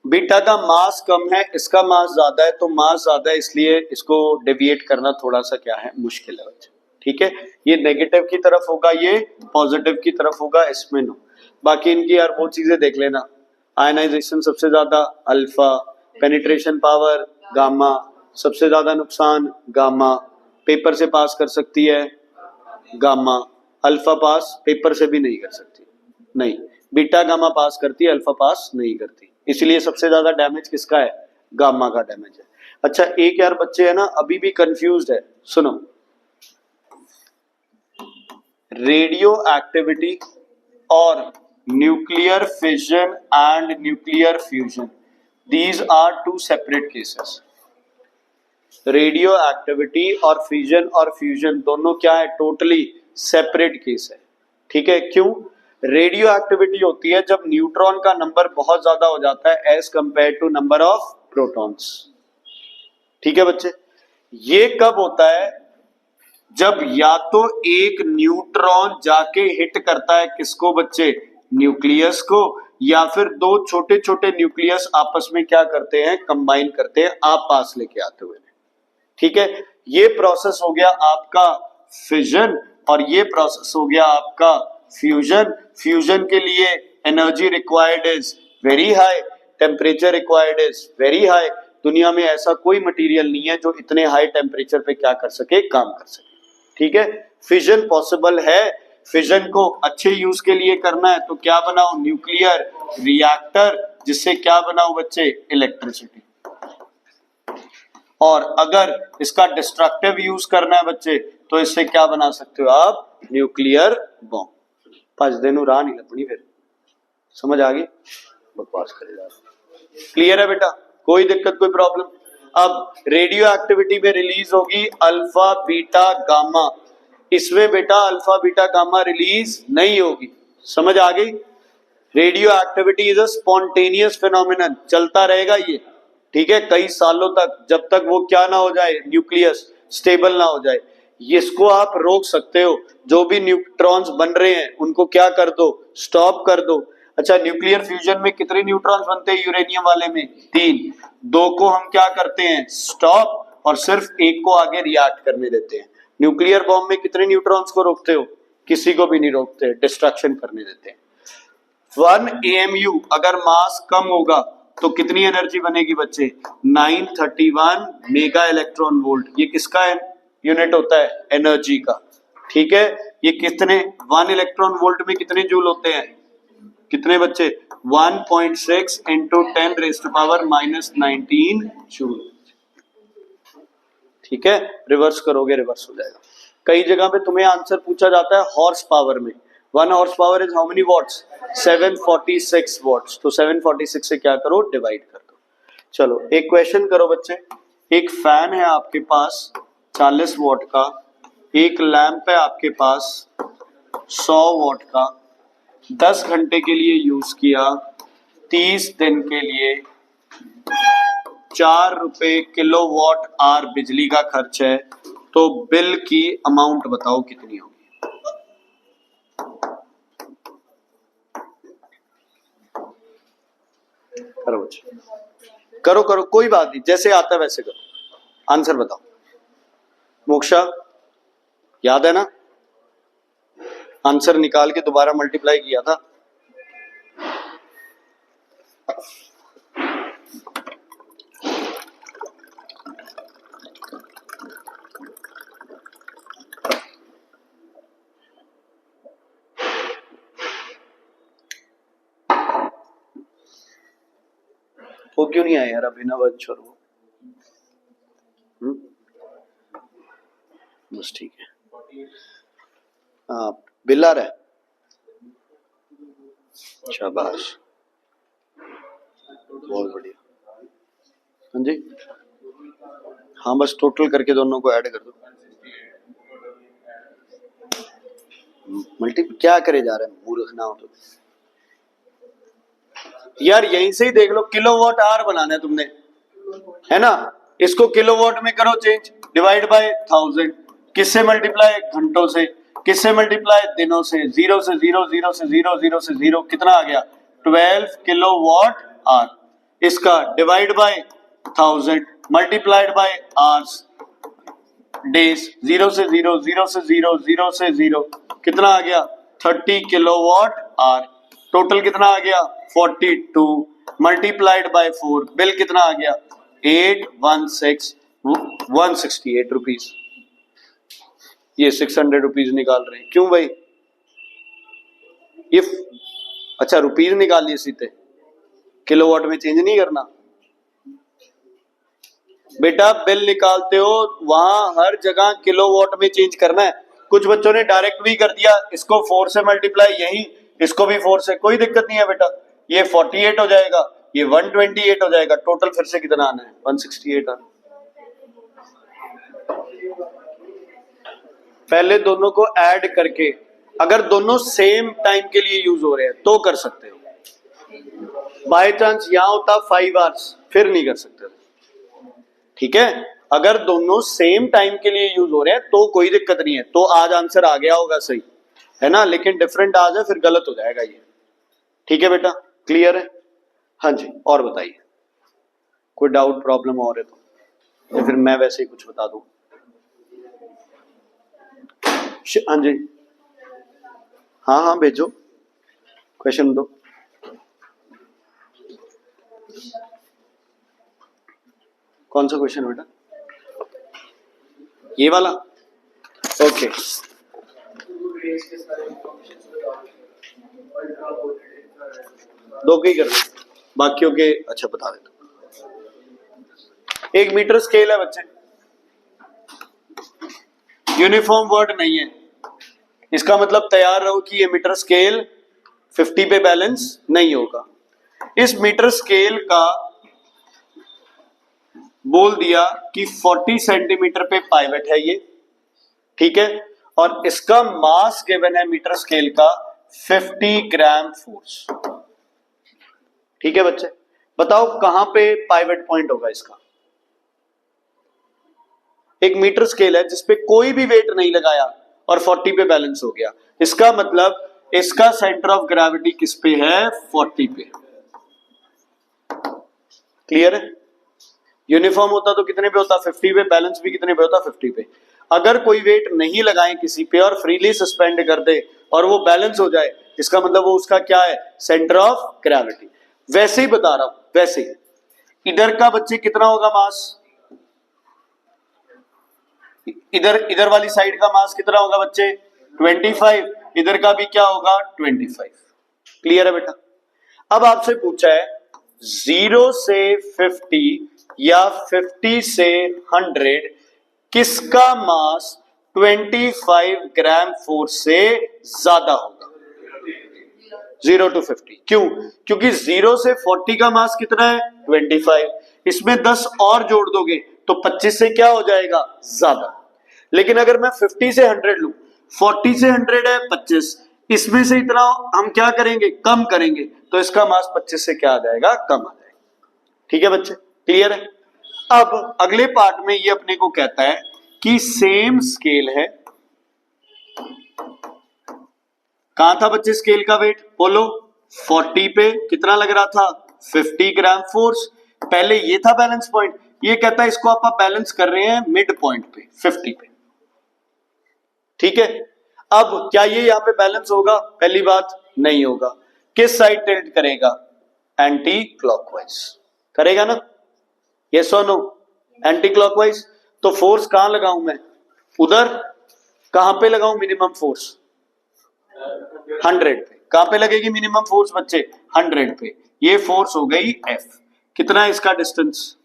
बीटा का मास कम है, इसका मास ज्यादा है, तो मास ज्यादा है इसलिए इसको डेविएट करना थोड़ा सा क्या है? मुश्किल है बच्चे। ठीक है, ये नेगेटिव की तरफ होगा, ये पॉजिटिव की तरफ होगा, इसमें नो। बाकी इनकी यार वो चीजें देख लेना। आयनाइजेशन सबसे ज्यादा अल्फा, पेनिट्रेशन पावर गामा, सबसे ज्यादा नुकसान गामा, पेपर से पास कर सकती है गामा, अल्फा पास पेपर से भी नहीं कर सकती, नहीं। बीटा गामा पास करती है, अल्फा पास नहीं करती, इसलिए सबसे ज्यादा डैमेज किसका है? गामा का डैमेज है। अच्छा एक यार बच्चे है ना अभी भी कंफ्यूज्ड है, सुनो। रेडियो एक्टिविटी और nuclear fission and nuclear fusion, these are two separate cases. Radioactivity और फिजन और फ्यूजन दोनों क्या है? टोटली सेपरेट केस है। ठीक है, क्यों? रेडियो एक्टिविटी होती है जब न्यूट्रॉन का नंबर बहुत ज्यादा हो जाता है as compare to number of protons. ठीक है बच्चे, ये कब होता है? जब या तो एक न्यूट्रॉन जाके हिट करता है किसको बच्चे? न्यूक्लियस को, या फिर दो छोटे छोटे न्यूक्लियस आपस में क्या करते हैं? कंबाइन करते हैं आप पास लेके आते हुए। ठीक है, ये प्रोसेस हो गया आपका फिजन और ये प्रोसेस हो गया आपका फ्यूजन। फ्यूजन के लिए energy required is very high, temperature required is very high. दुनिया में ऐसा कोई मटेरियल नहीं है जो इतने हाई टेम्परेचर पे क्या कर सके? काम कर सके। ठीक है, फिजन पॉसिबल है। फिजन को अच्छे यूज के लिए करना है तो क्या बनाओ? न्यूक्लियर रिएक्टर, जिससे क्या बनाओ बच्चे? इलेक्ट्रिसिटी। और अगर इसका डिस्ट्रक्टिव यूज करना है बच्चे तो इससे क्या बना सकते हो आप? Nuclear bomb. 5 दिन राह नहीं लगनी, फिर समझ आ गई? बकवास करेगा। क्लियर है बेटा? कोई दिक्कत, कोई प्रॉब्लम? अब रेडियो एक्टिविटी में रिलीज होगी अल्फा बीटा गामा, इसमें बेटा अल्फा बीटा गामा रिलीज नहीं होगी। समझ आ गई? Radio activity is a spontaneous phenomenon, चलता रहेगा ये। ठीक है, कई सालों तक, जब तक वो क्या ना हो जाए? न्यूक्लियस स्टेबल ना हो जाए। इसको आप रोक सकते हो, जो भी न्यूट्रॉन्स बन रहे हैं उनको क्या कर दो? स्टॉप कर दो। अच्छा न्यूक्लियर फ्यूजन में कितने न्यूट्रॉन्स बनते हैं? यूरेनियम वाले में 3। 2 को हम क्या करते हैं? स्टॉप, और सिर्फ एक को आगे रिएक्ट करने देते हैं। न्यूक्लियर बॉम्ब में कितने न्यूट्रॉन्स को रोकते हो? किसी को भी नहीं रोकते, डिस्ट्रक्शन करने देते हैं। 1 AMU अगर मास कम होगा तो कितनी एनर्जी बनेगी बच्चे? 931 मेगा इलेक्ट्रॉन वोल्ट। ये किसका यूनिट होता है? एनर्जी का। ठीक है, ये कितने 1 इलेक्ट्रॉन वोल्ट में कितने जूल होते हैं, कितने बच्चे 1.6 इंटू 10⁻⁻19 जूल। ठीक है, रिवर्स करोगे रिवर्स हो जाएगा। कई जगह पे तुम्हें आंसर पूछा जाता है हॉर्स पावर में, 1 horsepower is how many watts, 746 watts. तो 746 से क्या करो, डिवाइड कर दो। चलो एक क्वेश्चन करो बच्चे, एक फैन है आपके पास 40 वॉट का, एक लैंप है आपके पास 100 वॉट का, 10 घंटे के लिए यूज किया, 30 दिन के लिए 4 रुपए किलो वॉट आवर बिजली का खर्च है, तो बिल की अमाउंट बताओ कितनी होगी। करो बच्चे, करो करो, कोई बात नहीं, जैसे आता है वैसे करो, आंसर बताओ। मोक्षा याद है ना, आंसर निकाल के दोबारा मल्टीप्लाई किया था। वो क्यों नहीं आया यार अभिनव अंश और वो, बस ठीक है। हाँ बिल आ रहा है, शाबाश, बहुत बढ़िया। हाँ जी, हाँ बस टोटल करके दोनों को ऐड कर दो। मल्टी क्या करे जा रहे हैं, मूर्ख ना हो तो यार, यहीं से ही देख लो, किलोवाट आवर बनाना है तुमने, है ना, इसको किलोवाट में करो चेंज, डिवाइड बाय 1000, किससे मल्टीप्लाई, घंटों से, किससे मल्टीप्लाई, दिनों से, 0 से 0, 0 से 0, 0 से 0, कितना आ गया 12 किलोवाट आवर। इसका divide by 1000 multiplied by hours days, 0 से 0, 0 से 0, 0 से 0, कितना आ गया 30 किलोवाट आवर। टोटल कितना आ गया 42 मल्टीप्लाइड बाय 4, बिल कितना आ गया 168 रुपीज। ये 600 रुपीज निकाल रहे हैं, क्यों भाई, ये अच्छा रुपीज निकालिए सीधे, किलोवाट में चेंज नहीं करना बेटा। बिल निकालते हो वहां हर जगह किलोवाट में चेंज करना है। कुछ बच्चों ने डायरेक्ट भी कर दिया, इसको 4 से मल्टीप्लाई, यही इसको भी 4 से, कोई दिक्कत नहीं है बेटा। ये 48 हो जाएगा, ये 128 हो जाएगा, टोटल फिर से कितना आना है 168 आना। पहले दोनों को ऐड करके, अगर दोनों सेम टाइम के लिए यूज हो रहे हैं तो कर सकते हो। बाय चांस यहां होता 5 आवर्स, फिर नहीं कर सकते, ठीक है। अगर दोनों सेम टाइम के लिए यूज हो रहे हैं तो कोई दिक्कत नहीं है, तो आज आंसर आ गया होगा सही, है ना, लेकिन डिफरेंट आ जाए फिर गलत हो जाएगा ये, ठीक है बेटा, क्लियर है। हाँ जी, और बताइए, कोई डाउट प्रॉब्लम और है तो, या फिर मैं वैसे ही कुछ बता दूं। हाँ जी, हाँ हाँ भेजो, क्वेश्चन दो। कौन सा क्वेश्चन बेटा, ये वाला, ओके। दो के ही कर दो, बाकियों के अच्छा बता देता। एक मीटर स्केल है बच्चे, यूनिफॉर्म वर्ड नहीं है, इसका मतलब तैयार रहो कि ये मीटर स्केल 50 पे बैलेंस नहीं होगा। इस मीटर स्केल का बोल दिया कि 40 सेंटीमीटर पे पाइवट है ये, ठीक है, और इसका मास गिवन है मीटर स्केल का 50 ग्राम फोर्स, ठीक है बच्चे। बताओ कहां पे पाइवट पॉइंट होगा इसका। एक मीटर स्केल है जिसपे कोई भी वेट नहीं लगाया और 40 पे बैलेंस हो गया, इसका मतलब इसका सेंटर ऑफ ग्रेविटी किस पे है, 40 पे। क्लियर है। यूनिफॉर्म होता तो कितने पे होता, 50 पे, बैलेंस भी कितने पे होता, 50 पे। अगर कोई वेट नहीं लगाए किसी पे और फ्रीली सस्पेंड कर दे और वो बैलेंस हो जाए, इसका मतलब वो उसका क्या है, सेंटर ऑफ ग्रेविटी। वैसे ही बता रहा हूं, वैसे ही इधर का बच्चे कितना होगा मास, इधर इधर वाली साइड का मास कितना होगा बच्चे 25, इधर का भी क्या होगा 25। क्लियर है बेटा। अब आपसे पूछा है 0 से 50 या 50 से 100 किसका मास 25 ग्राम फोर्स से ज्यादा होगा। 0 to 50 क्यों? क्योंकि 0 से 40 का मास कितना है 25, इसमें 10 और जोड़ दोगे तो 25 से क्या हो जाएगा ज्यादा। लेकिन अगर मैं 50 से 100 लूं, 40 से 100 है 25, इसमें से इतना हम क्या करेंगे कम करेंगे तो इसका मास 25 से क्या आ जाएगा कम आ जाएगा। ठीक है बच्चे, क्लियर है। अब अगले पार्ट में ये अपने को कहता है कि सेम स्केल है, कहां था बच्चे स्केल का वेट बोलो 40 पे कितना लग रहा था 50 ग्राम फोर्स। पहले ये था बैलेंस पॉइंट, ये कहता है इसको आप बैलेंस कर रहे हैं मिड पॉइंट पे 50 पे। ठीक है, अब क्या ये यहां पे बैलेंस होगा? पहली बात नहीं होगा। किस साइड टिल्ट करेगा? एंटी क्लॉकवाइज करेगा ना, यस और नो? Anti clockwise. तो फोर्स कहां लगाऊं मैं? उधर। कहां पे लगाऊं मिनिमम फोर्स? 100 पे। कहां पे लगेगी मिनिमम फोर्स बच्चे? 100 पे। ये फोर्स हो गई F। कितना है इसका डिस्टेंस?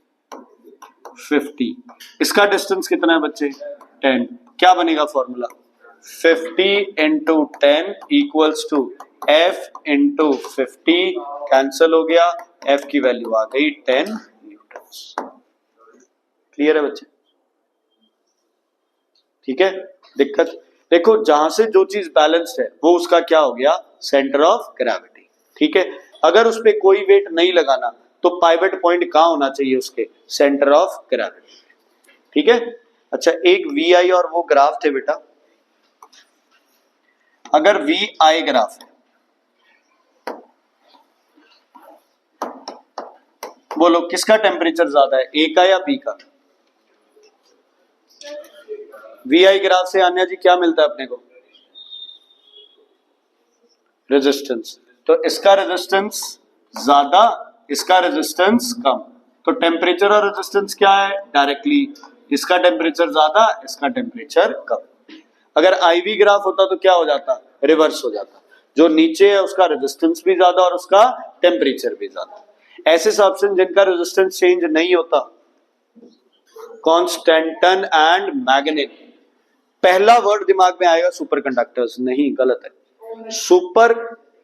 50। इसका डिस्टेंस कितना है बच्चे? 10। क्या बनेगा formula? 50 into 10 equals to F into 50, cancel हो गया, F की वैल्यू आ गई 10 न्यूटन। क्लियर है बच्चे? ठीक है, दिक्कत देखो, जहां से जो चीज बैलेंस्ड है वो उसका क्या हो गया सेंटर ऑफ ग्रेविटी। ठीक है, अगर उस पे कोई वेट नहीं लगाना तो पाइवट पॉइंट कहां होना चाहिए उसके? Centre of gravity. ठीक है। अच्छा, एक वी आई और वो ग्राफ थे बेटा, अगर वी आई ग्राफ है, बोलो किसका टेम्परेचर ज्यादा है, ए का या बी का? वी आई ग्राफ से आन्या जी क्या मिलता है अपने को? रेजिस्टेंस। तो इसका रेजिस्टेंस ज्यादा, इसका रेजिस्टेंस कम, तो टेम्परेचर और रेजिस्टेंस क्या है डायरेक्टली? इसका टेम्परेचर ज्यादा, इसका टेम्परेचर कम। अगर आईवी ग्राफ होता तो क्या हो जाता? रिवर्स हो जाता, जो नीचे है उसका रेजिस्टेंस भी ज्यादा और उसका टेम्परेचर भी ज्यादा। ऐसे सब्सटेंस जिनका रेजिस्टेंस चेंज नहीं होता, कांस्टेंटन एंड मैग्नेट। पहला वर्ड दिमाग में आएगा सुपर कंडक्टर्स, नहीं गलत है।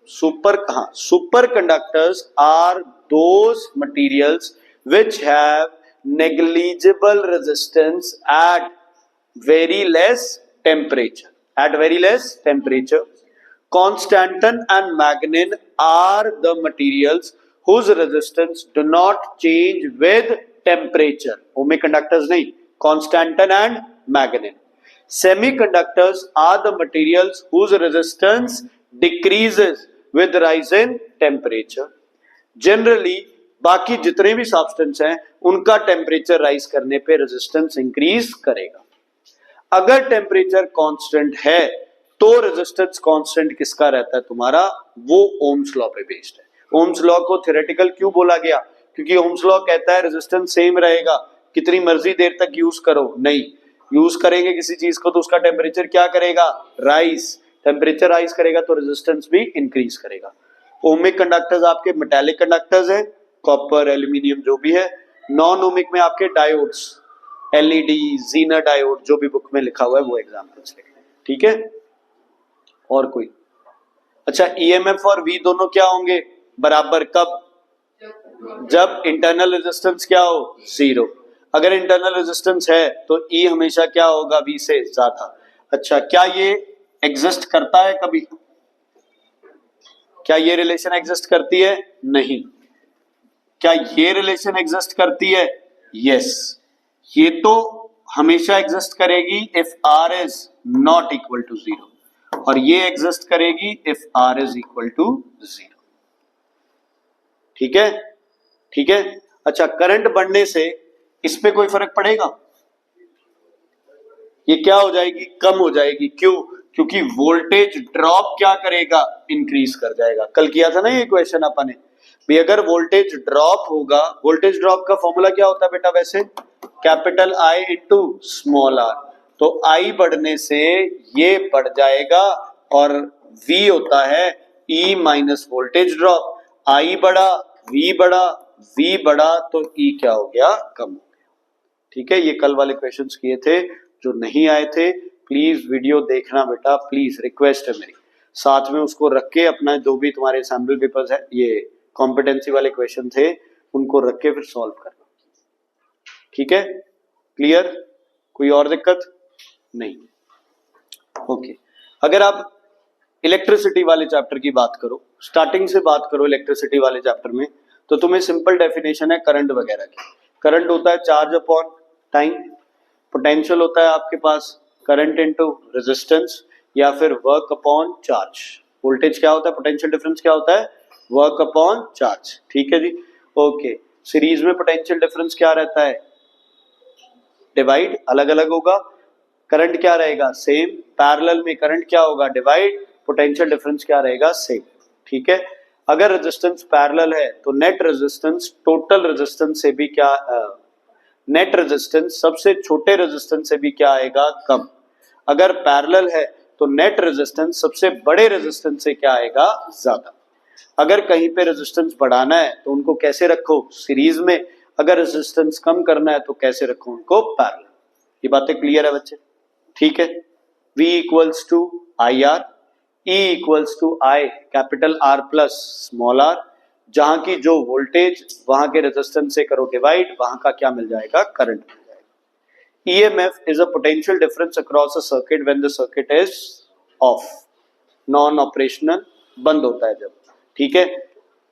Superconductors are those materials which have negligible resistance at very less temperature. Constantan and manganese are the materials whose resistance do not change with temperature. Ohmic conductors नहीं, Constantan and manganese. Semiconductors are the materials whose resistance decreases with rise in temperature. Generally बाकी जितने भी substance हैं उनका temperature rise करने पे resistance increase करेगा। अगर टेम्परेचर कांस्टेंट है तो रेजिस्टेंस कांस्टेंट किसका रहता है तुम्हारा? वो ओम्स लॉ पे बेस्ड है। ओम्स लॉ को थ्योरेटिकल क्यों बोला गया? क्योंकि ओम्स लॉ कहता है रेजिस्टेंस सेम रहेगा, कितनी मर्जी देर तक यूज करो। नहीं, यूज करेंगे किसी चीज को तो उसका टेम्परेचर क्या करेगा? राइज। टेम्परेचर राइज करेगा तो रेजिस्टेंस भी इंक्रीज करेगा। ओमिक कंडक्टर्स आपके मेटालिक कंडक्टर्स हैं, कॉपर, एल्यूमिनियम जो भी है। नॉन ओमिक में आपके डायोड्स, एलईडी, जीना डायोड, जो भी बुक में लिखा हुआ है वो एग्जांपल्स लिखें। ठीक है, और कोई? अच्छा, ईएमएफ और वी दोनों क्या होंगे बराबर? कब? जब इंटरनल रेजिस्टेंस क्या हो? जीरो। अगर इंटरनल रेजिस्टेंस है तो ई हमेशा क्या होगा? वी से ज्यादा। अच्छा, क्या ये एग्जिस्ट करता है कभी? क्या ये रिलेशन एग्जिस्ट करती है? नहीं। क्या ये रिलेशन एग्जिस्ट करती है? यस। ये तो हमेशा एग्जिस्ट करेगी if R is not equal to zero, और ये एग्जिस्ट करेगी if R is equal to zero. ठीक है, ठीक है। अच्छा, करंट बढ़ने से इस पे कोई फर्क पड़ेगा? ये क्या हो जाएगी? कम हो जाएगी। क्यों? क्योंकि वोल्टेज ड्रॉप क्या करेगा? इंक्रीज कर जाएगा। कल किया था ना ये क्वेश्चन अपन ने भी, अगर वोल्टेज ड्रॉप होगा, वोल्टेज ड्रॉप का फॉर्मूला क्या होता है बेटा वैसे? Capital I into small R. तो I बढ़ने से ये बढ़ जाएगा और V होता है E minus voltage drop. I बढ़ा, V बढ़ा, V बढ़ा तो E क्या हो गया, कम हो गया। ठीक है, ये कल वाले क्वेश्चंस किए थे, जो नहीं आए थे प्लीज वीडियो देखना बेटा, प्लीज रिक्वेस्ट है मेरी। साथ में उसको रख के अपना जो भी तुम्हारे सैम्पल पेपर्स है, ये कॉम्पिटेंसी वाले क्वेश्चन थे, उनको रख के फिर सॉल्व करना। ठीक है, क्लियर, कोई और दिक्कत नहीं। ओके, अगर आप इलेक्ट्रिसिटी वाले चैप्टर की बात करो, स्टार्टिंग से बात करो इलेक्ट्रिसिटी वाले चैप्टर में, तो तुम्हें सिंपल डेफिनेशन है करंट वगैरह की। करंट होता है चार्ज अपॉन टाइम, पोटेंशियल होता है आपके पास करंट इनटू रेजिस्टेंस या फिर वर्क अपॉन चार्ज। वोल्टेज क्या होता है, पोटेंशियल डिफरेंस क्या होता है, वर्क अपॉन चार्ज। ठीक है जी, ओके। सीरीज में पोटेंशियल डिफरेंस क्या रहता है, डिवाइड, अलग अलग होगा। करंट क्या रहेगा, सेम। पैरेलल में करंट क्या होगा, डिवाइड, पोटेंशियल डिफरेंस क्या रहेगा, सेम। ठीक है, अगर रेजिस्टेंस पैरेलल है तो नेट रेजिस्टेंस टोटल रेजिस्टेंस से भी क्या, नेट रेजिस्टेंस सबसे छोटे रेजिस्टेंस से भी क्या आएगा, कम। अगर पैरेलल है तो नेट रेजिस्टेंस सबसे बड़े रेजिस्टेंस से क्या आएगा, ज्यादा। अगर कहीं पे रेजिस्टेंस बढ़ाना है तो उनको कैसे रखो, सीरीज में। अगर रेजिस्टेंस कम करना है तो कैसे रखो, उनको पैरेलल। ये बातें क्लियर है बच्चे, ठीक है। V equals to I R, E equals to I capital R plus small r। जहां की जो वोल्टेज वहां के रेजिस्टेंस से करो डिवाइड, वहां का क्या मिल जाएगा, करंट मिल जाएगा। EMF is a potential difference across a circuit when the circuit is off, non operational, बंद होता है जब। ठीक है,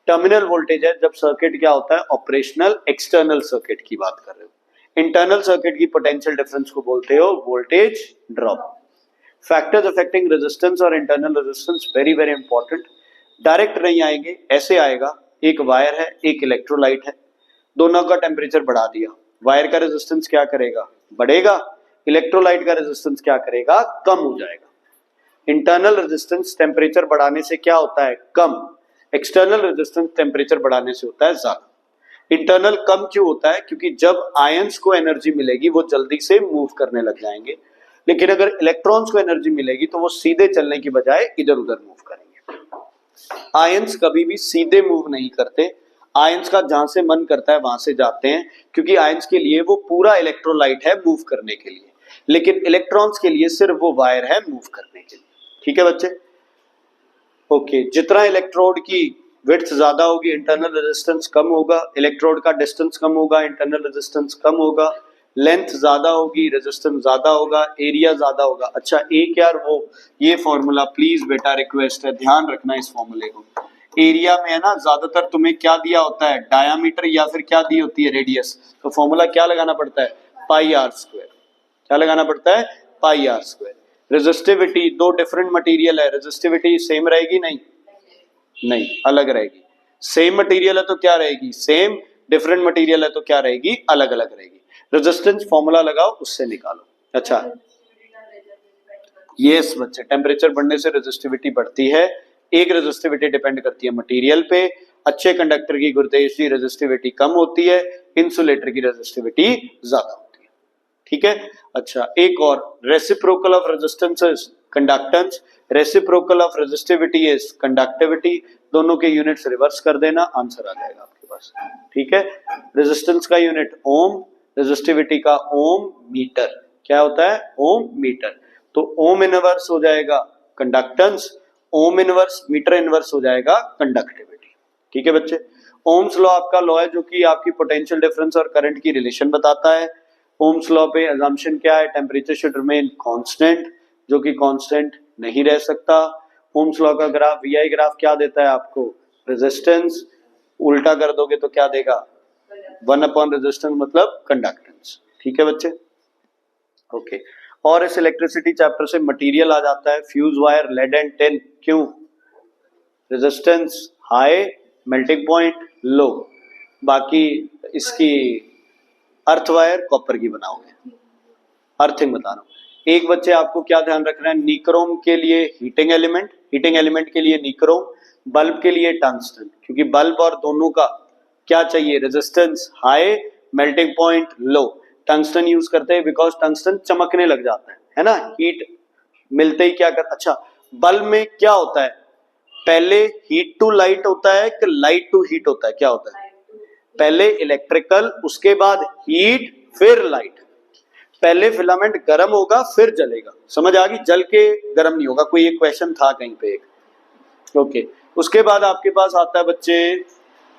टर्मिनल वोल्टेज है जब सर्किट क्या होता है, ऑपरेशनल। एक्सटर्नल सर्किट की बात कर रहे हो। इंटरनल सर्किट की पोटेंशियल डिफरेंस को बोलते हो voltage drop. Factors affecting resistance और internal resistance very very important. Direct नहीं आएंगे, ऐसे आएगा, एक वायर है, एक इलेक्ट्रोलाइट है, दोनों का टेम्परेचर बढ़ा दिया, वायर का रेजिस्टेंस क्या करेगा, बढ़ेगा। इलेक्ट्रोलाइट का रेजिस्टेंस क्या करेगा, कम हो जाएगा। इंटरनल रेजिस्टेंस टेम्परेचर बढ़ाने से क्या होता है, कम। एक्सटर्नल रेजिस्टेंस टेम्परेचर बढ़ाने से होता है ज्यादा। इंटरनल कम क्यों होता है, क्योंकि जब आयंस को एनर्जी मिलेगी वो जल्दी से मूव करने लग जाएंगे, लेकिन अगर इलेक्ट्रॉन्स को एनर्जी मिलेगी तो वो सीधे चलने की बजाय इधर उधर मूव करेंगे। आयंस कभी भी सीधे मूव नहीं करते, आयंस का जहां से मन करता है वहां से जाते हैं, क्योंकि आयंस के लिए वो पूरा इलेक्ट्रोलाइट है मूव करने के लिए, लेकिन इलेक्ट्रॉन्स के लिए सिर्फ वो वायर है मूव करने के लिए। ठीक है बच्चे, ओके। जितना इलेक्ट्रोड की विड्थ ज्यादा होगी इंटरनल रेजिस्टेंस कम होगा, इलेक्ट्रोड का डिस्टेंस कम होगा, इंटरनल रेजिस्टेंस कम होगा। लेंथ ज्यादा होगी, रेजिस्टेंस ज्यादा होगा, एरिया ज्यादा होगा। अच्छा एक यार वो ये फॉर्मूला प्लीज बेटा रिक्वेस्ट है, ध्यान रखना इस फॉर्मूले को। एरिया में है ना, ज्यादातर तुम्हें क्या दिया होता है, डायामीटर या फिर क्या दी होती है, रेडियस। तो फॉर्मूला क्या लगाना पड़ता है, पाई आर स्क्वायर। क्या लगाना पड़ता है, पाई आर स्क्वायर। रेजिस्टिविटी, दो डिफरेंट मटेरियल है, रेजिस्टिविटी सेम रहेगी, नहीं नहीं अलग रहेगी। सेम मटेरियल है तो क्या रहेगी, सेम। डिफरेंट मटेरियल है तो क्या रहेगी, अलग अलग रहेगी। रेजिस्टेंस फॉर्मूला लगाओ, उससे निकालो। अच्छा यस बच्चे, टेम्परेचर बढ़ने से रेजिस्टिविटी बढ़ती है। एक रेजिस्टिविटी डिपेंड करती है मटेरियल पे। अच्छे कंडक्टर की गुरुत्वाकर्षण की रेजिस्टिविटी कम होती है, इंसुलेटर की रेजिस्टिविटी ज्यादा होती है। ठीक है, अच्छा एक और, reciprocal of resistance is conductance, reciprocal of resistivity is conductivity. दोनों के यूनिट्स रिवर्स कर देना, आंसर आ जाएगा आपके पास। ठीक है, रेजिस्टेंस का यूनिट ओम, रेजिस्टिविटी का ओम मीटर। क्या होता है, ओम मीटर। तो ओम इनवर्स हो जाएगा conductance, ohm inverse metre inverse हो जाएगा कंडक्टिविटी। ठीक है बच्चे, ओम्स लॉ आपका लॉ है जो कि आपकी पोटेंशियल डिफरेंस और करंट की रिलेशन बताता है। ओम्स लॉ पे अजम्पशन क्या है, टेम्परेचर शुड रिमेन कांस्टेंट, जो कि कांस्टेंट नहीं रह सकता। ओम्स लॉ का ग्राफ, वीआई ग्राफ क्या देता है आपको, रेजिस्टेंस, उल्टा कर दोगे तो क्या देगा, 1 अपॉन रेजिस्टेंस मतलब कंडक्टेंस। ठीक है बच्चे, ओके। और इस इलेक्ट्रिसिटी चैप्टर से मटेरियल आ जाता है, fuse wire, lead and tin. क्यों, resistance high, melting point low. बाकी इसकी अर्थ वायर कॉपर की बनाओगे, अर्थिंग बता रहा हूं। एक बच्चे आपको क्या ध्यान रखना है, निक्रोम के लिए हीटिंग एलिमेंट, हीटिंग एलिमेंट के लिए निक्रोम, बल्ब के लिए टंगस्टन, क्योंकि बल्ब और दोनों का क्या चाहिए, रेजिस्टेंस हाई, मेल्टिंग पॉइंट लो। टंगस्टन यूज करते हैं बिकॉज टंगस्टन चमकने लग जाता है ना, हीट मिलते ही क्या कर, अच्छा बल्ब में क्या होता है, पहले हीट टू लाइट होता है कि लाइट टू हीट होता है, क्या होता है, पहले इलेक्ट्रिकल उसके बाद हीट फिर लाइट, पहले फिलामेंट गर्म होगा फिर जलेगा, समझ आ गई, जल के गर्म नहीं होगा, कोई एक क्वेश्चन था कहीं पे एक, ओके। उसके बाद आपके पास आता है बच्चे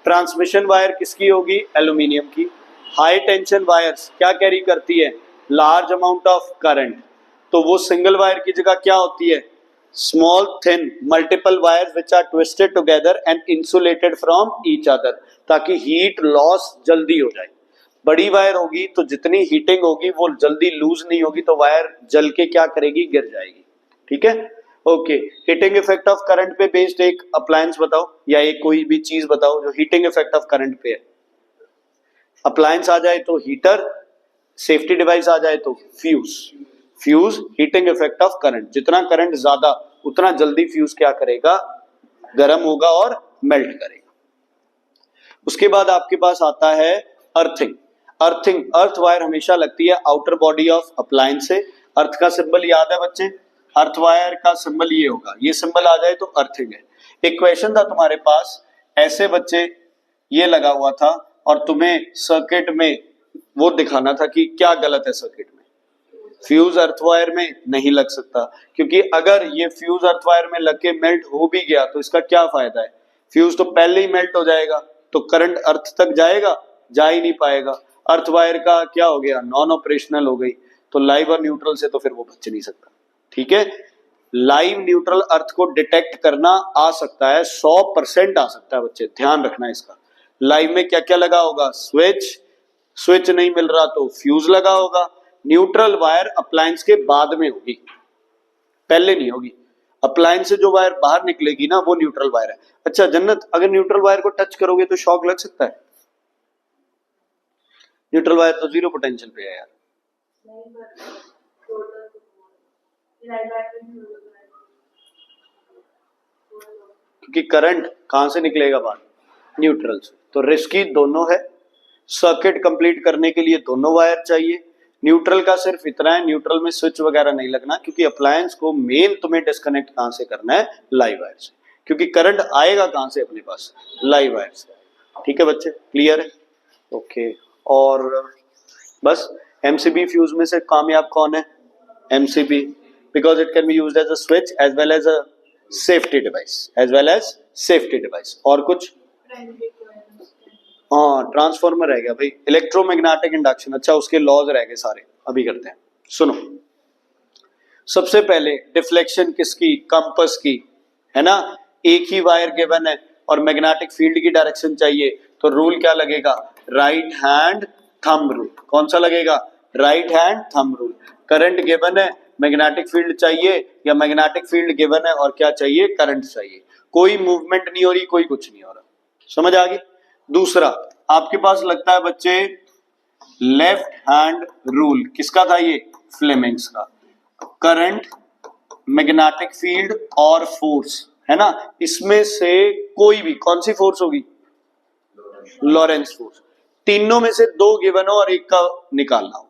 ट्रांसमिशन वायर किसकी होगी, एल्यूमिनियम की। हाई टेंशन वायर्स क्या कैरी करती है, लार्ज अमाउंट ऑफ करंट, तो वो सिंगल वायर की जगह क्या होती है, small thin multiple wires which are twisted together and insulated from each other, ताकि हीट लॉस जल्दी हो जाए। बड़ी वायर होगी तो जितनी हीटिंग होगी वो जल्दी लूज नहीं होगी, तो वायर जल के क्या करेगी, गिर जाएगी, ठीक है, okay. Heating effect of current पे बेस्ड एक अप्लायंस बताओ या एक कोई भी चीज बताओ जो हीटिंग इफेक्ट ऑफ करंट पे है। अप्लायंस आ जाए तो हीटर, सेफ्टी डिवाइस आ जाए तो fuse. Fuse heating effect of current, जितना करंट ज्यादा उतना जल्दी फ्यूज क्या करेगा, गर्म होगा और मेल्ट करेगा। उसके बाद आपके पास आता है अर्थिंग। अर्थिंग, अर्थ वायर हमेशा लगती है आउटर बॉडी ऑफ अप्लायंस से। अर्थ का सिंबल याद है बच्चे, अर्थ वायर का सिंबल ये होगा, ये सिंबल आ जाए तो अर्थिंग है। एक क्वेश्चन था तुम्हारे पास, ऐसे बच्चे ये लगा हुआ था और तुम्हें सर्किट में वो दिखाना था कि क्या गलत है सर्किट में। फ्यूज अर्थ वायर में नहीं लग सकता, क्योंकि अगर ये फ्यूज अर्थ वायर में लग के मेल्ट हो भी गया तो इसका क्या फायदा है, फ्यूज तो पहले ही मेल्ट हो जाएगा, तो करंट अर्थ तक जाएगा, जा ही नहीं पाएगा। अर्थ वायर का क्या हो गया, नॉन ऑपरेशनल हो गई, तो लाइव और न्यूट्रल से तो फिर वो बच नहीं सकता, ठीक है। लाइव न्यूट्रल अर्थ को डिटेक्ट करना आ सकता है, 100% आ सकता है बच्चे, ध्यान रखना इसका। लाइव में क्या क्या लगा होगा, स्विच, स्विच नहीं मिल रहा तो फ्यूज लगा होगा। न्यूट्रल वायर अप्लायंस के बाद में होगी, पहले नहीं होगी। अप्लायंस से जो वायर बाहर निकलेगी ना वो न्यूट्रल वायर है। अच्छा जन्नत, अगर न्यूट्रल वायर को टच करोगे तो शॉक लग सकता है? न्यूट्रल वायर तो जीरो पोटेंशियल पे है यार, क्योंकि करंट कहां से निकलेगा बाहर, न्यूट्रल से, तो रिस्की दोनों है। सर्किट कंप्लीट करने के लिए दोनों वायर चाहिए। न्यूट्रल का सिर्फ इतना है, न्यूट्रल में स्विच वगैरह नहीं लगना, क्योंकि अप्लायंस को मेन तुम्हें डिस्कनेक्ट कहां से करना है, लाइव वायर से, क्योंकि करंट आएगा कहां से अपने पास, लाइव वायर से, ठीक है बच्चे, क्लियर है, ओके। और बस एमसीबी फ्यूज में से कामयाब कौन है, MCB, because it can be used as a switch as well as a safety device, as well as safety device. और कुछ, हाँ ट्रांसफॉर्मर रह गया भाई, इलेक्ट्रोमैग्नेटिक इंडक्शन, अच्छा उसके लॉज रह गए सारे, अभी करते हैं, सुनो। सबसे पहले डिफ्लेक्शन किसकी, कंपास की, है ना, एक ही वायर गिवन है और मैग्नेटिक फील्ड की डायरेक्शन चाहिए, तो रूल क्या लगेगा, राइट हैंड थंब रूल। कौन सा लगेगा, right hand thumb rule. Current given है, मैग्नेटिक फील्ड चाहिए, या मैग्नेटिक फील्ड गिवन है और क्या चाहिए, करंट चाहिए, कोई मूवमेंट नहीं हो रही, कोई कुछ नहीं हो रहा, समझ आ गई। दूसरा आपके पास लगता है बच्चे लेफ्ट हैंड रूल, किसका था ये, फ्लेमिंग्स का। करंट, मैग्नेटिक फील्ड और फोर्स, है ना, इसमें से कोई भी, कौन सी फोर्स होगी, लॉरेंस फोर्स। तीनों में से दो गिवन हो और एक का निकालना हो,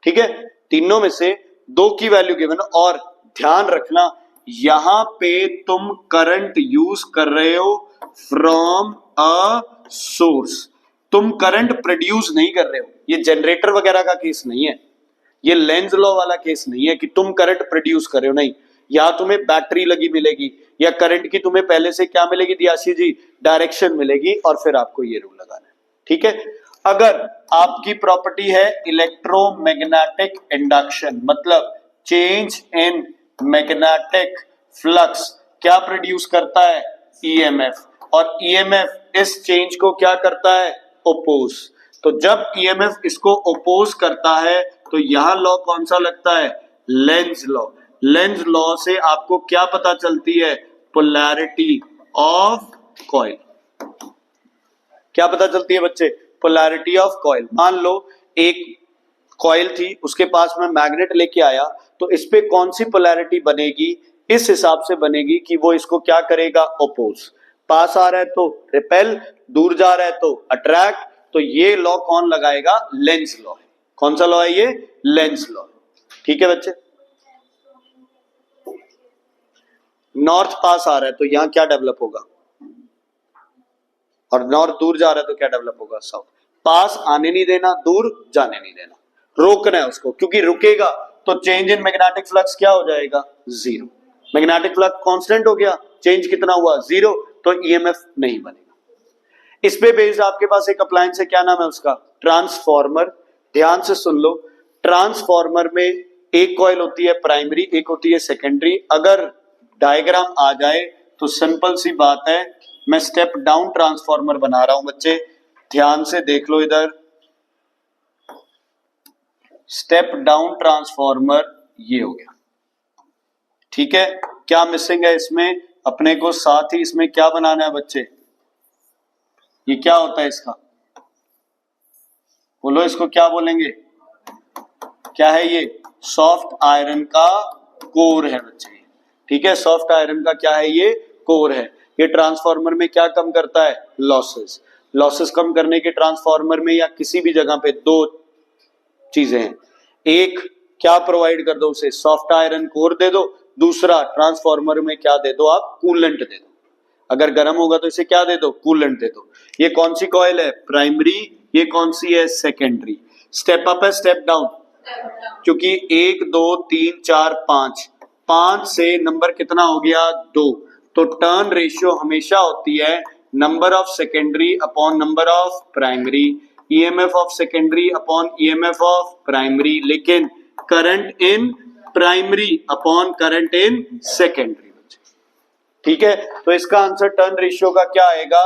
ठीक है, तीनों में से दो की वैल्यू गिवन हो। और ध्यान रखना यहां पे तुम करंट यूज कर रहे हो फ्रॉम अ सोर्स, तुम करंट प्रोड्यूस नहीं कर रहे हो, ये जनरेटर वगैरह का केस नहीं है, ये लेंज लॉ वाला केस नहीं है कि तुम करंट प्रोड्यूस कर रहे हो, नहीं, या तुम्हें बैटरी लगी मिलेगी या करंट की तुम्हें पहले से क्या मिलेगी दियाशी जी, डायरेक्शन मिलेगी और फिर आपको ये रूल लगाना है, ठीक है। अगर आपकी प्रॉपर्टी है इलेक्ट्रोमैग्नेटिक इंडक्शन, मतलब चेंज इन मैग्नेटिक फ्लक्स क्या प्रोड्यूस करता है, ईएमएफ, और ईएमएफ इस चेंज को क्या करता है, ओपोज। तो जब ईएमएफ इसको ओपोज करता है तो यहां लॉ कौन सा लगता है, लेंज लॉ। लेंज लॉ से आपको क्या पता चलती है, पोलैरिटी ऑफ कॉइल। क्या पता चलती है बच्चे, पोलैरिटी ऑफ कॉइल। मान लो एक कॉइल थी, उसके पास में मैग्नेट लेके आया, तो इस पे कौन सी पोलैरिटी बनेगी, इस हिसाब से बनेगी कि वो इसको क्या करेगा, ओपोज। पास आ रहा है तो रिपेल, दूर जा रहा है तो अट्रैक्ट, तो ये लॉ कौन लगाएगा, लेंज लॉ है, कौन सा लॉ है ये? Lenz law. ठीक है बच्चे, नॉर्थ पास आ रहा है तो यहां क्या डेवलप होगा, और नॉर्थ दूर जा रहा है तो क्या डेवलप होगा? साउथ। पास आने नहीं देना, दूर जाने नहीं देना, रोकना है उसको, क्योंकि रुकेगा तो चेंज इन मैग्नेटिक फ्लक्स क्या हो जाएगा? जीरो। मैग्नेटिक फ्लक्स कांस्टेंट हो गया, चेंज कितना हुआ? जीरो, तो ईएमएफ नहीं बनेगा। इस पे बेस्ड आपके पास एक अप्लायंस है, क्या नाम है उसका? ट्रांसफॉर्मर। ध्यान से सुन लो, ट्रांसफॉर्मर में एक कॉइल होती है प्राइमरी, एक होती है सेकेंडरी। अगर डायग्राम आ जाए तो सिंपल सी बात है, मैं स्टेप डाउन ट्रांसफॉर्मर बना रहा हूं बच्चे, ध्यान से देख लो इधर। स्टेप डाउन ट्रांसफॉर्मर ये हो गया, ठीक है। क्या मिसिंग है इसमें? अपने को साथ ही इसमें क्या बनाना है बच्चे? ये क्या होता है इसका? बोलो, इसको क्या बोलेंगे? क्या है ये? सॉफ्ट आयरन का कोर है बच्चे, ठीक है। सॉफ्ट आयरन का क्या है? ये कोर है। ये ट्रांसफार्मर में क्या कम करता है? लॉसेस। लॉसेस कम करने के ट्रांसफार्मर में या किसी भी जगह पे दो चीजें हैं, एक क्या प्रोवाइड कर दो उसे? सॉफ्ट आयरन कोर दे दो। दूसरा, ट्रांसफार्मर में क्या दे दो आप? कूलेंट दे दो। अगर गर्म होगा तो इसे क्या दे दो? कूलेंट दे दो। ये कौन सी कॉइल है? प्राइमरी। ये कौन सी है? सेकेंडरी। स्टेप अप है स्टेप डाउन? क्योंकि 1 2 3 4 5, 5 से नंबर कितना हो गया? 2। तो टर्न रेशियो हमेशा होती है number of secondary upon number of primary, EMF of secondary upon EMF of primary, लेकिन current in primary upon current in secondary. ठीक है, तो इसका आंसर टर्न रेशियो का क्या आएगा?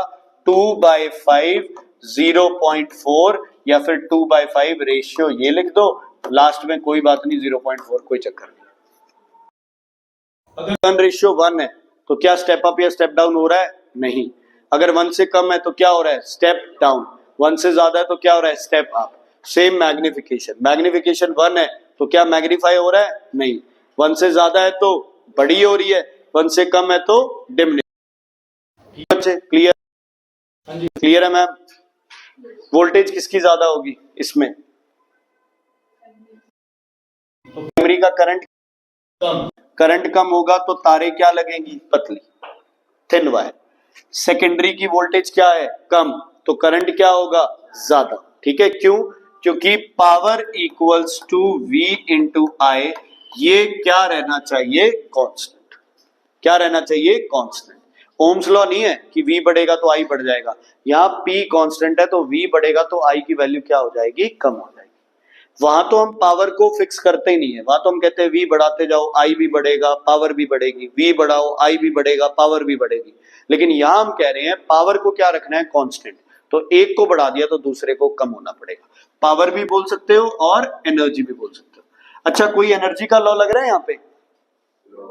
2/5, 0.4, या फिर 2/5 रेशियो ये लिख दो लास्ट में, कोई बात नहीं, 0.4 कोई चक्कर नहीं। अगर टर्न रेशियो 1 है तो क्या स्टेप अप या स्टेप डाउन हो रहा है? नहीं। अगर 1 से कम है तो क्या हो रहा है? Step down. 1 से ज्यादा है तो क्या हो रहा है? Step up. Same magnification, magnification 1 है तो क्या मैग्नीफाई हो रहा है? नहीं। 1 से ज्यादा है तो बड़ी हो रही है, 1 से कम है तो डिमिनिश। बच्चे क्लियर? क्लियर है मैम? वोल्टेज किसकी ज्यादा होगी इसमें? तो प्राइमरी का करंट कम, करंट कम होगा तो तारे क्या लगेंगी? पतली, थिन वायर। सेकेंडरी की वोल्टेज क्या है? कम, तो करंट क्या होगा? ज्यादा। ठीक है, क्यों? क्योंकि power equals to V into I, ये क्या रहना चाहिए? कांस्टेंट। क्या रहना चाहिए? कांस्टेंट। ओम्स लॉ नहीं है कि V बढ़ेगा तो I बढ़ जाएगा, यहाँ P कांस्टेंट है तो V बढ़ेगा तो I की वैल्यू क्या हो जाएगी? कम हो जाएगी। वहां तो हम पावर को फिक्स करते ही नहीं है, वहां तो हम कहते हैं V बढ़ाते जाओ I भी बढ़ेगा, पावर भी बढ़ेगी, V बढ़ाओ I भी बढ़ेगा, पावर भी बढ़ेगी। लेकिन यहां हम कह रहे हैं पावर को क्या रखना है? कांस्टेंट। तो एक को बढ़ा दिया तो दूसरे को कम होना पड़ेगा। पावर भी बोल सकते हो और एनर्जी भी बोल सकते हो। अच्छा, कोई एनर्जी का लॉ लग रहा है यहाँ पे?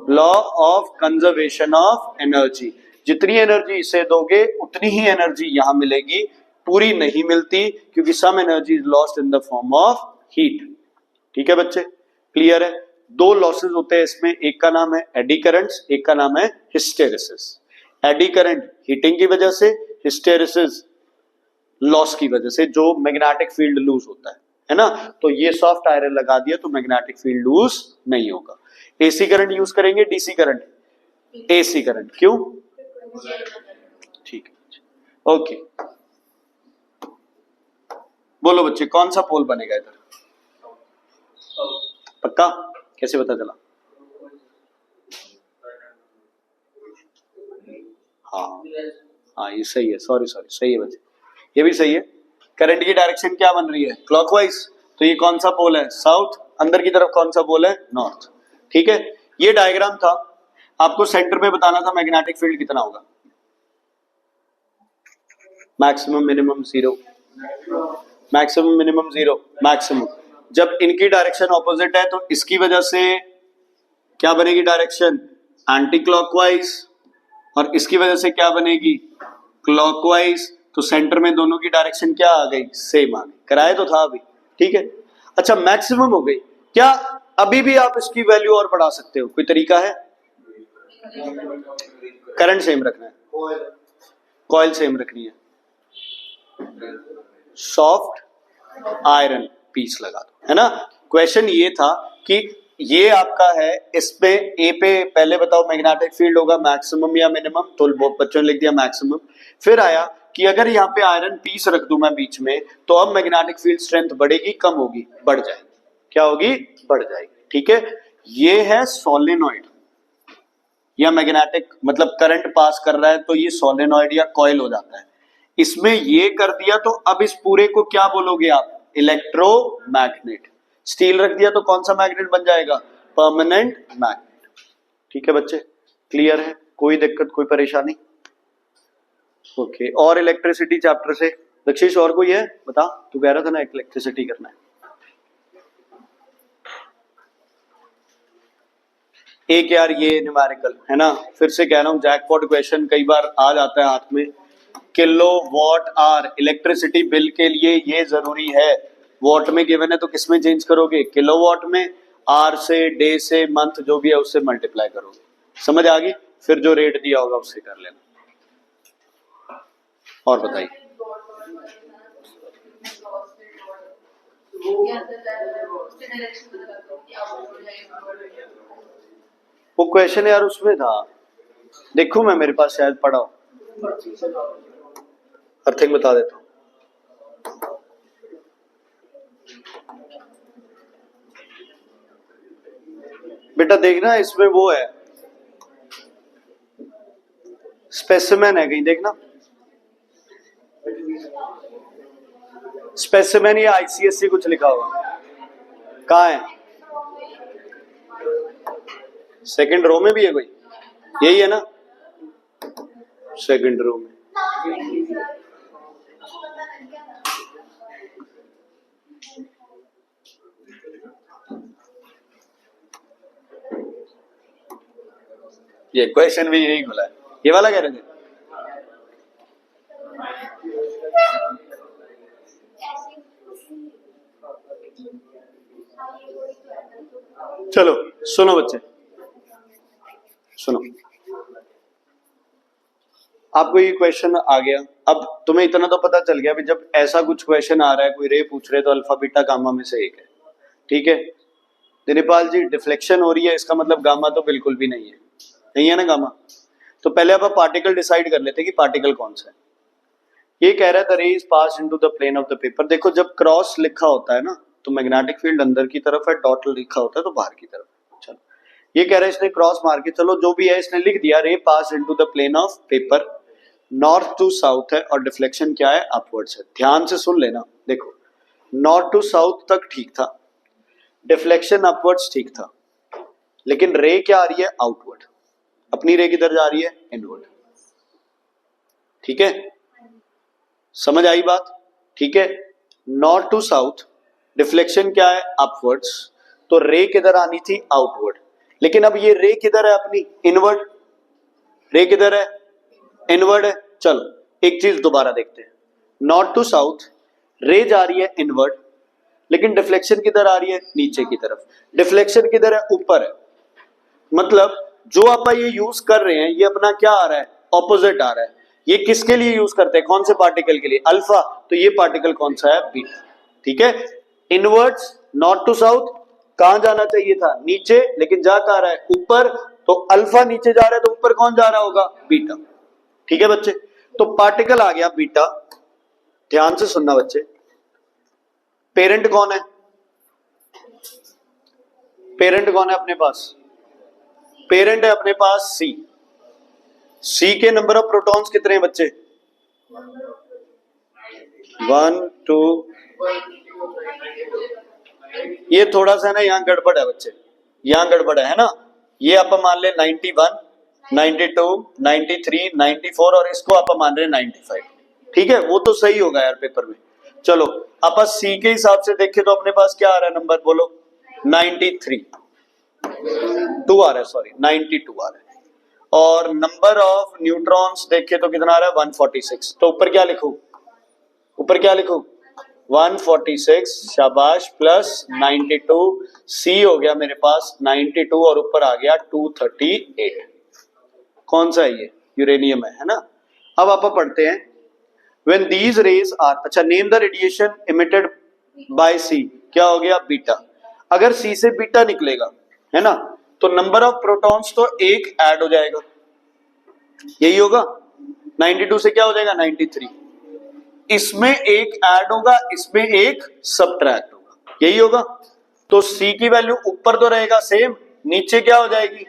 Law of conservation of energy. जितनी एनर्जी इसे दोगे उतनी ही एनर्जी यहां मिलेगी, पूरी नहीं मिलती, क्योंकि some energy is lost in the form of heat. ठीक है बच्चे, क्लियर है? दो लॉसेस होते हैं इसमें, एक का नाम है एडी करंट्स, एक का नाम है हिस्टेरिसिस। एडी करंट हीटिंग की वजह से, हिस्टेरिसिस लॉस की वजह से, जो मैग्नेटिक फील्ड लूज होता है ना। तो ये सॉफ्ट आयरन लगा दिया तो मैग्नेटिक फील्ड लूज नहीं होगा। एसी करंट यूज करेंगे, डीसी करंट? AC current. क्यों? ठीक है, ओके। बोलो बच्चे, कौन सा पोल बनेगा इधर? पक्का? कैसे पता चला? हाँ हाँ, ये सही है, सॉरी सही है बच्चे, ये भी सही है। करंट की डायरेक्शन क्या बन रही है? क्लॉकवाइज। तो ये कौन सा पोल है? साउथ। अंदर की तरफ कौन सा पोल है? नॉर्थ। ठीक है, ये डायग्राम था, आपको सेंटर में बताना था मैग्नेटिक फील्ड कितना होगा। Maximum minimum zero, maximum minimum zero, maximum. जब इनकी डायरेक्शन ऑपोजिट है तो इसकी वजह से क्या बनेगी डायरेक्शन? एंटी क्लॉकवाइज, और इसकी वजह से क्या बनेगी? क्लॉकवाइज। तो सेंटर में दोनों की डायरेक्शन क्या आ गई? सेम आ गई। कराया तो था अभी, ठीक है। अच्छा, मैक्सिमम हो गई। क्या अभी भी आप इसकी वैल्यू और बढ़ा सकते हो? कोई तरीका है? करंट सेम रखना है, कॉइल सेम रखनी है, सॉफ्ट आयरन पीस लगा दो। है ना। क्वेश्चन ये था कि ये आपका है, इसमें ए पे पहले बताओ मैग्नेटिक फील्ड होगा मैक्सिमम या मिनिमम, तो बच्चों ने लिख दिया मैक्सिमम। फिर आया कि अगर यहाँ पे आयरन पीस रख दूं मैं बीच में, तो अब मैग्नेटिक फील्ड स्ट्रेंथ बढ़ेगी कम होगी? बढ़ जाएगी। क्या होगी? बढ़ जाएगी। ठीक है, ये है सोलेनॉइड या मैग्नेटिक, मतलब करंट पास कर रहा है तो ये सोलेनॉइड या कॉइल हो जाता है। इसमें ये कर दिया तो अब इस पूरे को क्या बोलोगे आप? इलेक्ट्रोमैग्नेट। स्टील रख दिया तो कौन सा मैग्नेट बन जाएगा? Permanent magnet. ठीक है बच्चे, क्लियर है? कोई दिक्कत, कोई परेशानी? ओके, और इलेक्ट्रिसिटी चैप्टर से दक्षिश और कोई है? बता, तू कह रहा था ना इलेक्ट्रिसिटी करना है। एक यार ये न्यूमेरिकल है ना, फिर से कह रहा हूं जैकपॉट क्वेश्चन कई बार आ जाता है हाथ में। Kilowatt hour electricity bill के लिए ये जरूरी है। वॉट में गिवन है तो किसमें चेंज करोगे? किलोवाट में। आर से, डे से, मंथ जो भी है उससे मल्टीप्लाई करोगे। समझ आ गई? फिर जो रेट दिया होगा उससे कर लेना। और बताइए। वो क्वेश्चन यार उसमें था, देखो मैं मेरे पास शायद पढ़ा हो, अर्थिंग बता देता हूं। बेटा देखना इसमें वो है, स्पेसिमेन है, कहीं देखना स्पेसिमेन या आईसीएससी कुछ लिखा होगा। कहाँ है? सेकंड रो में भी है कोई? यही है ना, सेकंड रो में। ये क्वेश्चन भी यही खुला है, ये वाला कह रहे थे। चलो सुनो बच्चे, सुनो, आपको ये क्वेश्चन आ गया। अब तुम्हें इतना तो पता चल गया भी जब ऐसा कुछ क्वेश्चन आ रहा है, कोई रे पूछ रहे तो अल्फा बीटा गामा में से एक है। ठीक है दिनेपाल जी, डिफ्लेक्शन हो रही है इसका मतलब गामा तो बिल्कुल भी नहीं है, नहीं है ना गामा। तो पहले अब पार्टिकल डिसाइड कर लेते कि पार्टिकल कौन सा है। ये कह रहा है the ray is pass into the plane of the paper. देखो जब क्रॉस लिखा होता है ना तो मैग्नेटिक फील्ड अंदर की तरफ है, डॉट लिखा होता है तो बाहर की तरफ। चलो ये कह रहा है इसने क्रॉस मार के, चलो जो भी है इसने लिख दिया ray pass into the plane of paper, north to south है और डिफ्लेक्शन क्या है? अपवर्ड्स है। ध्यान से सुन लेना, देखो नॉर्थ टू साउथ तक ठीक था, डिफ्लेक्शन अपवर्ड्स ठीक था, लेकिन रे क्या आ रही है? आउटवर्ड। अपनी रे किधर जा रही है? इनवर्ड। ठीक है, समझ आई बात? ठीक है, नॉर्थ टू साउथ, डिफ्लेक्शन क्या है? अपवर्ड्स, तो रे किधर आनी थी? आउटवर्ड। लेकिन अब ये रे किधर है? अपनी इनवर्ड। रे किधर है? इनवर्ड है। चलो एक चीज दोबारा देखते हैं, नॉर्थ टू साउथ रे जा रही है इनवर्ड, लेकिन डिफ्लेक्शन किधर आ रही है? नीचे की तरफ। डिफ्लेक्शन किधर है? ऊपर है। मतलब जो आप ये यूज कर रहे हैं ये अपना क्या आ रहा है? ऑपोजिट आ रहा है। ये किसके लिए यूज करते हैं? कौन से पार्टिकल के लिए? अल्फा। तो ये पार्टिकल कौन सा है? बीटा। ठीक है, इनवर्ड्स नॉर्थ टू साउथ कहां जाना चाहिए था? नीचे, लेकिन जा कहां रहा है? ऊपर। तो अल्फा नीचे जा रहा है तो ऊपर कौन जा रहा होगा? बीटा। ठीक है बच्चे, तो पार्टिकल आ गया बीटा। ध्यान से सुनना बच्चे, पेरेंट कौन है? पेरेंट कौन है अपने पास? पेरेंट है अपने पास सी। सी के नंबर ऑफ प्रोटॉन्स कितने हैं बच्चे? 1 2। ये थोड़ा सा ना यहाँ गड़बड़ है बच्चे, यहाँ गड़बड़ है ना। ये आप मान ले 91, 92, 93, 94 और इसको आप मान रहे 95। ठीक है, वो तो सही होगा यार पेपर में। चलो आप सी के हिसाब से देखें तो अपने पास क्या आ रहा है नंबर? बोलो 93, 2 आ रहा है, सॉरी 92 आ रहा है। और नंबर ऑफ न्यूट्रॉन्स देखे तो कितना आ रहा है? 146। तो ऊपर क्या लिखूं? ऊपर क्या लिखूं? 146, शाबाश, प्लस 92, सी हो गया मेरे पास 92 और ऊपर आ गया 238। कौन सा है ये? यूरेनियम है ना। अब आप पढ़ते हैं व्हेन दीज रेज आर, अच्छा name the radiation emitted by C, क्या हो गया बीटा। अगर सी से बीटा निकलेगा है ना, तो नंबर ऑफ प्रोटॉन्स तो एक ऐड हो जाएगा, यही होगा। 92 से क्या हो जाएगा 93, इसमें एक ऐड होगा, इसमें एक सबट्रैक्ट होगा, यही होगा। तो सी की वैल्यू ऊपर तो रहेगा सेम, नीचे क्या हो जाएगी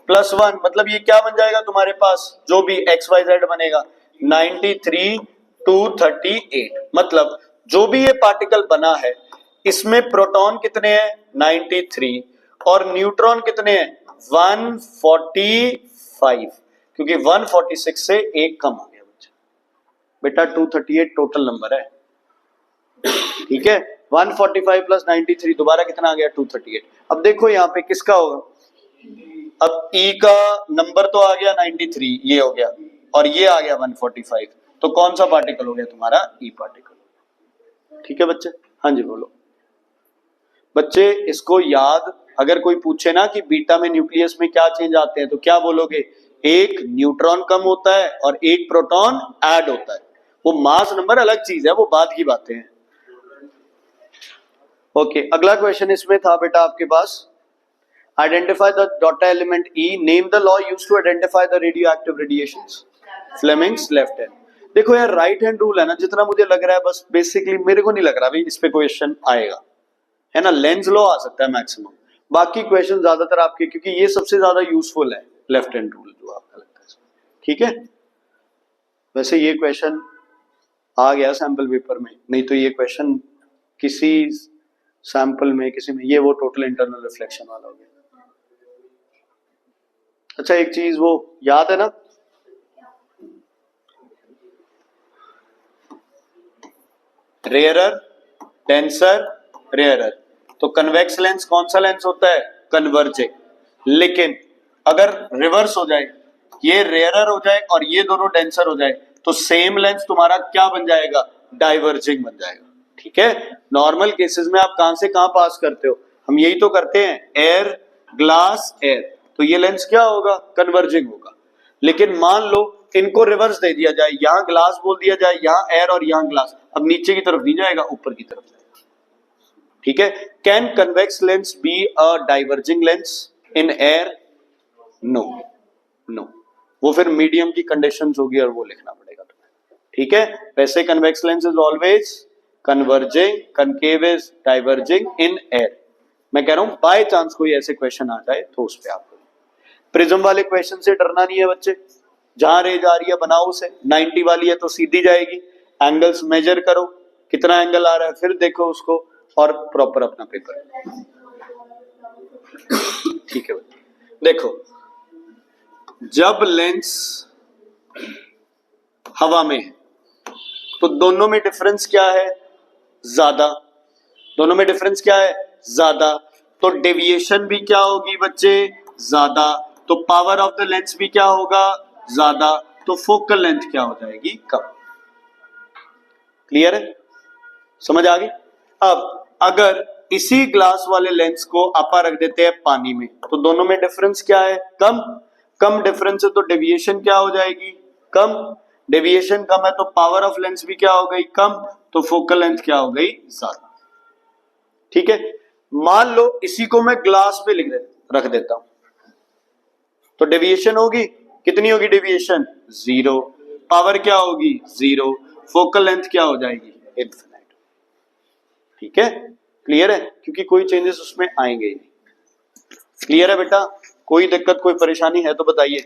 +1, मतलब ये क्या बन जाएगा तुम्हारे पास जो भी एक्स वाई जेड बनेगा 93 238, मतलब जो भी ये पार्टिकल बना है इसमें प्रोटॉन कितने हैं 93 और न्यूट्रॉन कितने हैं 145, क्योंकि 146 से एक कम हो गया बच्चा। बेटा 238 टोटल नंबर है, ठीक है। 145 + 93 दोबारा कितना आ गया 238। अब देखो यहाँ पे किसका होगा, अब E का नंबर तो आ गया 93, ये हो गया, और ये आ गया 145, तो कौन सा पार्टिकल हो गया तुम्हारा E पार्टिकल। ठीक है बच्चे, हाँ जी बोलो बच्चे। इसको याद, अगर कोई पूछे ना कि बीटा में न्यूक्लियस में क्या चेंज आते हैं तो क्या बोलोगे, एक न्यूट्रॉन कम होता है और एक प्रोटॉन ऐड होता है। वो मास नंबर अलग चीज है, वो बाद की बातें हैं। ओके, अगला क्वेश्चन इसमें था बेटा आपके पास, identify the daughter element E, name the law used to identify the radioactive radiations, Fleming's left hand. देखो यार राइट हैंड रूल है ना, जितना मुझे लग रहा है बस बेसिकली मेरे को नहीं लग रहा भाई इस पे क्वेश्चन आएगा, है ना। लेंस लॉ आ सकता है मैक्सिमम, बाकी क्वेश्चन ज्यादातर आपके, क्योंकि ये सबसे ज्यादा यूजफुल है लेफ्ट हैंड रूल जो आपका लगता है, ठीक है। वैसे ये क्वेश्चन आ गया सैंपल पेपर में, नहीं तो ये क्वेश्चन किसी सैंपल में किसी में, ये वो टोटल इंटरनल रिफ्लेक्शन वाला हो गया। अच्छा एक चीज वो याद है ना, रेयरर डेंसर रेयरर, तो कन्वेक्स लेंस कौन सा लेंस होता है कन्वर्जिंग, लेकिन अगर रिवर्स हो जाए, ये रेयरर हो जाए और ये दोनों डेंसर हो जाए, तो सेम लेंस तुम्हारा क्या बन जाएगा डाइवर्जिंग बन जाएगा, ठीक है। नॉर्मल केसेस में आप कहां से कहां पास करते हो, हम यही तो करते हैं, एयर ग्लास एयर, तो ये लेंस क्या होगा कन्वर्जिंग होगा। लेकिन मान लो इनको रिवर्स दे दिया जाए, यहां ग्लास बोल दिया जाए, यहां एयर और यहां ग्लास, अब नीचे की तरफ नहीं जाएगा ऊपर की तरफ जाएगा, ठीक है। Can convex lens be a diverging lens in air, no no, वो फिर मीडियम की कंडीशंस होगी और वो लिखना पड़ेगा तुम्हें, ठीक है। वैसे convex lens is always converging, concave is diverging in air. मैं कह रहा हूं बाय चांस कोई ऐसे क्वेश्चन आ जाए तो उस पे आपको, प्रिज्म वाले क्वेश्चन से डरना नहीं है बच्चे, जहां रे जा रही है बनाओ उसे, 90 वाली है तो सीधी जाएगी, एंगल्स मेजर करो कितना एंगल आ रहा है, फिर देखो उसको और प्रॉपर अपना पेपर, ठीक है बच्चे। देखो जब लेंस हवा में है तो दोनों में डिफरेंस क्या है ज्यादा, दोनों में डिफरेंस क्या है ज्यादा, तो डेविएशन भी क्या होगी बच्चे ज्यादा, तो पावर ऑफ द लेंस भी क्या होगा ज्यादा, तो फोकल लेंथ क्या हो जाएगी कम। क्लियर है, समझ आ गई। अब अगर इसी ग्लास वाले लेंस को आपा रख देते हैं पानी में, तो दोनों में डिफरेंस क्या है कम, कम डिफरेंस है तो डेविएशन क्या हो जाएगी कम, डेविएशन कम है तो पावर ऑफ लेंस भी क्या हो गई कम, तो फोकल लेंथ क्या हो गई ज्यादा, ठीक है। मान लो इसी को मैं ग्लास पे रख देता हूं, तो डेविएशन होगी कितनी होगी डेविएशन 0, पावर क्या होगी 0, फोकल लेंथ क्या हो जाएगी इनफिनाइट, ठीक है। क्लियर है, क्योंकि कोई चेंजेस उसमें आएंगे ही नहीं। क्लियर है बेटा, कोई दिक्कत कोई परेशानी है तो बताइए।